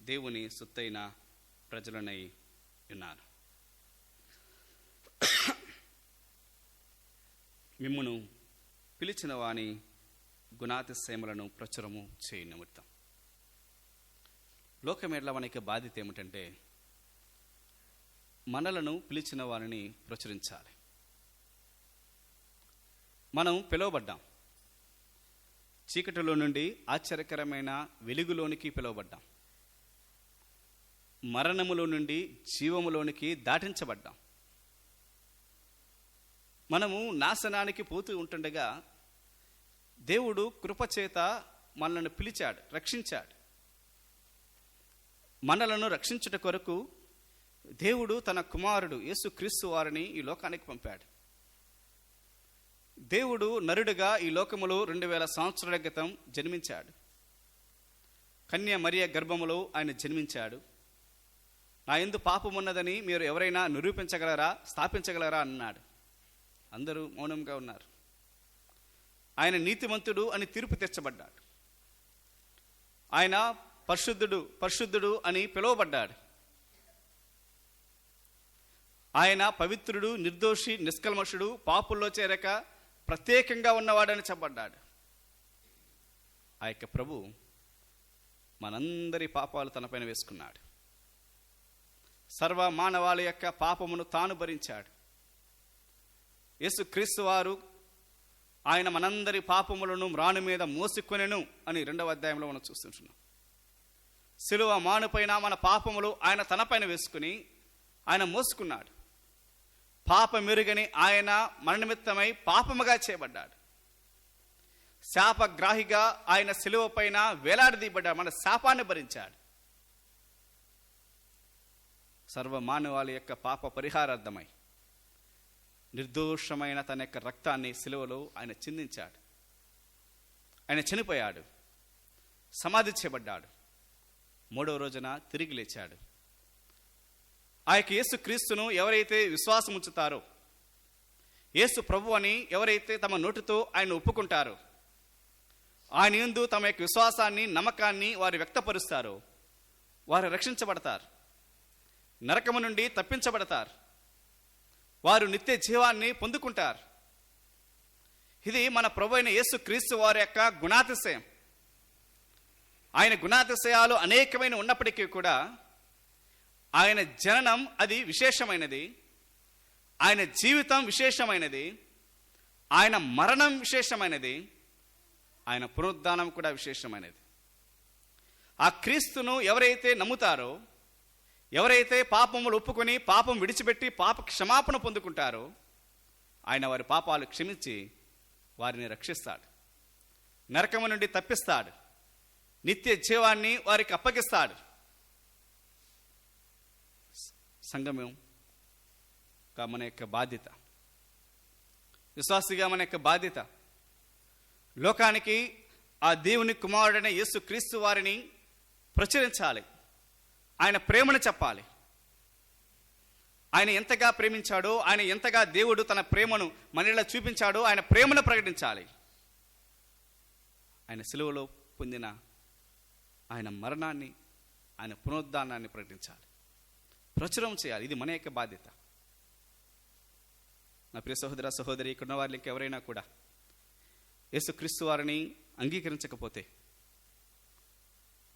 దేవుని సొత్తైన ప్రజలనై ఉన్నారు. మిమ్మును పిలిచిన వాని గుణాతిశయములను ప్రచురము చేయ నిమిత్తం. లోకమేట్ల మనకి బాధ్యత ఏమిటంటే, మనలను పిలిచిన వారిని ప్రచురించాలి. మనం పిలువబడ్డాం, చీకటిలో నుండి ఆశ్చర్యకరమైన వెలుగులోనికి పిలువబడ్డాం, మరణములో నుండి జీవములోనికి దాటించబడ్డాం. మనము నాశనానికి పోతూ ఉంటుండగా దేవుడు కృపచేత మనల్ని పిలిచాడు, రక్షించాడు. మనలను రక్షించుట కొరకు దేవుడు తన కుమారుడు యేసుక్రీస్తు వారిని ఈ లోకానికి పంపాడు. దేవుడు నరుడుగా ఈ లోకములో 2000 సంవత్సరాల క్రితం జన్మించాడు. కన్య మరియ గర్భములో ఆయన జన్మించాడు. నా యందు పాపమున్నదని మీరు ఎవరైనా నిరూపించగలరా, స్థాపించగలరా అన్నాడు. అందరూ మౌనంగా ఉన్నారు. ఆయన నీతిమంతుడు అని తీర్పు తెచ్చబడ్డాడు. ఆయన పరిశుద్ధుడు అని పిలువబడ్డాడు. ఆయన పవిత్రుడు, నిర్దోషి, నిష్కల్మషుడు, పాపుల్లో చేరక ప్రత్యేకంగా ఉన్నవాడని చెప్పబడ్డాడు. ఆ యొక్క ప్రభు మనందరి పాపాలు తనపైన వేసుకున్నాడు. సర్వ మానవాళి యొక్క పాపమును తాను భరించాడు. యేసుక్రీస్తు వారు ఆయన మనందరి పాపములను మ్రాను మీద మోసుకొనెను అని 2వ అధ్యాయంలో మనం చూస్తుంటున్నాం. శిలువ మానుపైన మన పాపములు ఆయన తనపైన వేసుకుని ఆయన మోసుకున్నాడు. పాపమెరుగని ఆయన మన నిమిత్తమై పాపముగా చేయబడ్డాడు. శాపగ్రాహిగా ఆయన శిలువ పైన వేలాడదీయబడ్డాడు. మన శాపాన్ని భరించాడు. సర్వమానవాళి యొక్క పాప పరిహారార్థమై నిర్దోషమైన తన యొక్క రక్తాన్ని శిలువలో ఆయన చిందించాడు. ఆయన చనిపోయాడు, సమాధి చేయబడ్డాడు, 3వ రోజున తిరిగి లేచాడు. ఆ యొక్క యేసు క్రీస్తును ఎవరైతే విశ్వాసం ఉంచుతారో, యేసు ప్రభు అని ఎవరైతే తమ నోటితో ఆయన ఒప్పుకుంటారో, ఆయన యందు తమ యొక్క విశ్వాసాన్ని, నమ్మకాన్ని వారు వ్యక్తపరుస్తారో, వారు రక్షించబడతారు, నరకము నుండి తప్పించబడతారు, వారు నిత్య జీవాన్ని పొందుకుంటారు. ఇది మన ప్రభు అయిన యేసు క్రీస్తు వారి యొక్క గుణాతిశయం. ఆయన గుణాతిశయాలు అనేకమైన ఉన్నప్పటికీ కూడా ఆయన జననం అది విశేషమైనది, ఆయన జీవితం విశేషమైనది, ఆయన మరణం విశేషమైనది, ఆయన పునరుద్ధానం కూడా విశేషమైనది. ఆ క్రీస్తును ఎవరైతే నమ్ముతారో, ఎవరైతే పాపములు ఒప్పుకొని పాపం విడిచిపెట్టి పాప క్షమాపణ పొందుకుంటారో, ఆయన వారి పాపాలు క్షమించి వారిని రక్షిస్తాడు, నరకము నుండి తప్పిస్తాడు, నిత్య జీవాన్ని వారికి అప్పగిస్తాడు. సంఘముగా మన యొక్క బాధ్యత, విశ్వాసిగా మన యొక్క బాధ్యత, లోకానికి ఆ దేవుని కుమారుడైన యేసు క్రీస్తు వారిని ప్రచురించాలి. ఆయన ప్రేమను చెప్పాలి. ఆయన ఎంతగా ప్రేమించాడో, ఆయన ఎంతగా దేవుడు తన ప్రేమను మనలో చూపించాడో ఆయన ప్రేమను ప్రకటించాలి. ఆయన సిలువలో పొందిన ఆయన మరణాన్ని, ఆయన పునరుద్ధానాన్ని ప్రకటించాలి, ప్రచురం చేయాలి. ఇది మన యొక్క బాధ్యత. నా ప్రియ సహోదర సహోదరి, ఇక్కడ ఉన్న వారికి ఎవరైనా కూడా యేసుక్రీస్తు వారిని అంగీకరించకపోతే,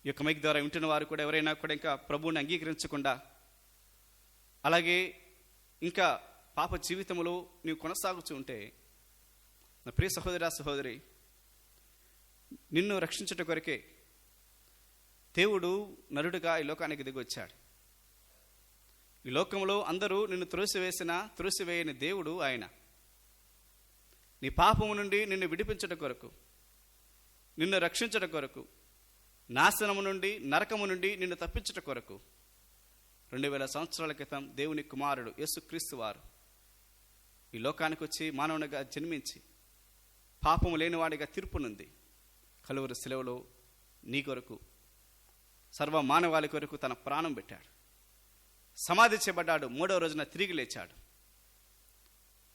ఈ యొక్క మైక్ ద్వారా వింటున్న వారు కూడా ఎవరైనా కూడా ఇంకా ప్రభువుని అంగీకరించకుండా, అలాగే ఇంకా పాప జీవితంలో నీవు కొనసాగుతూ ఉంటే, నా ప్రియ సహోదర సహోదరి, నిన్ను రక్షించుట కొరకే దేవుడు నరుడుగా ఈ లోకానికి దిగి వచ్చాడు. ఈ లోకంలో అందరూ నిన్ను త్రోసివేయని దేవుడు ఆయన. నీ పాపము నుండి నిన్ను విడిపించడం కొరకు, నిన్ను రక్షించడం కొరకు, నాశనము నుండి, నరకము నుండి నిన్ను తప్పించడం కొరకు 2000 సంవత్సరాల క్రితం దేవుని కుమారుడు యేసుక్రీస్తు వారు ఈ లోకానికి వచ్చి మానవునిగా జన్మించి పాపము లేనివాడిగా తీర్పునుంది కలువరి శిలువలో నీ కొరకు, సర్వ మానవాళి కొరకు తన ప్రాణం పెట్టాడు, సమాధి చేయబడ్డాడు, 3వ రోజున తిరిగి లేచాడు.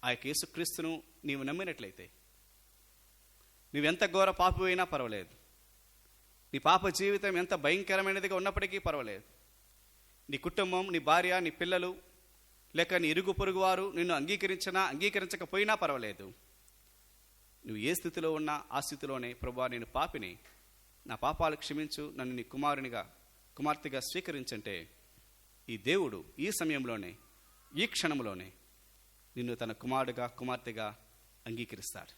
ఆ యొక్క యేసుక్రీస్తును నీవు నమ్మినట్లయితే, నువ్వెంత ఘోర పాపమైనా పర్వాలేదు, నీ పాప జీవితం ఎంత భయంకరమైనదిగా ఉన్నప్పటికీ పర్వాలేదు, నీ కుటుంబం, నీ భార్య, నీ పిల్లలు, లేక నీ ఇరుగు పొరుగు వారు నిన్ను అంగీకరించినా అంగీకరించకపోయినా పర్వాలేదు, నువ్వు ఏ స్థితిలో ఉన్నా ఆ స్థితిలోనే, ప్రభువా నేను పాపిని, నా పాపాలు క్షమించు, నన్ను నీ కుమార్తెగా స్వీకరించంటే, ఈ దేవుడు ఈ సమయంలోనే, ఈ క్షణంలోనే నిన్ను తన కుమారుడుగా, కుమార్తెగా అంగీకరిస్తాడు.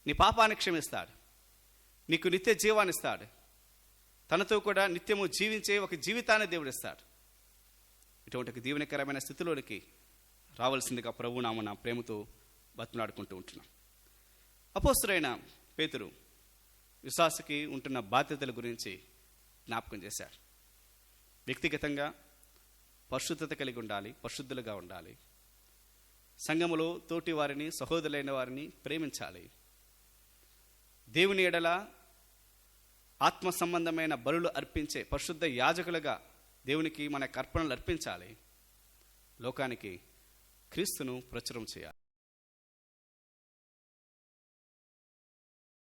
నీ పాపాన్ని క్షమిస్తాడు, నీకు నిత్య జీవాన్ని ఇస్తాడు, తనతో కూడా నిత్యము జీవించే ఒక జీవితాన్ని దేవుడిస్తాడు. ఇటువంటి దీవెనకరమైన స్థితిలోనికి రావాల్సిందిగా ప్రభు నామమున ప్రేమతో బతిమలాడుకుంటూ ఉంటున్నాం. అపోస్తలుడైన పేతురు విశ్వాసకి ఉంటున్న బాధ్యతల గురించి జ్ఞాపకం చేశాడు. వ్యక్తిగతంగా పరిశుద్ధత కలిగి ఉండాలి, పరిశుద్ధులుగా ఉండాలి, సంఘములో తోటి వారిని, సహోదరులైన వారిని ప్రేమించాలి, దేవుని ఎడల ఆత్మ సంబంధమైన బలులు అర్పించే పరిశుద్ధ యాజకులుగా దేవునికి మన అర్పణలు అర్పించాలి, లోకానికి క్రీస్తును ప్రచురం చేయాలి.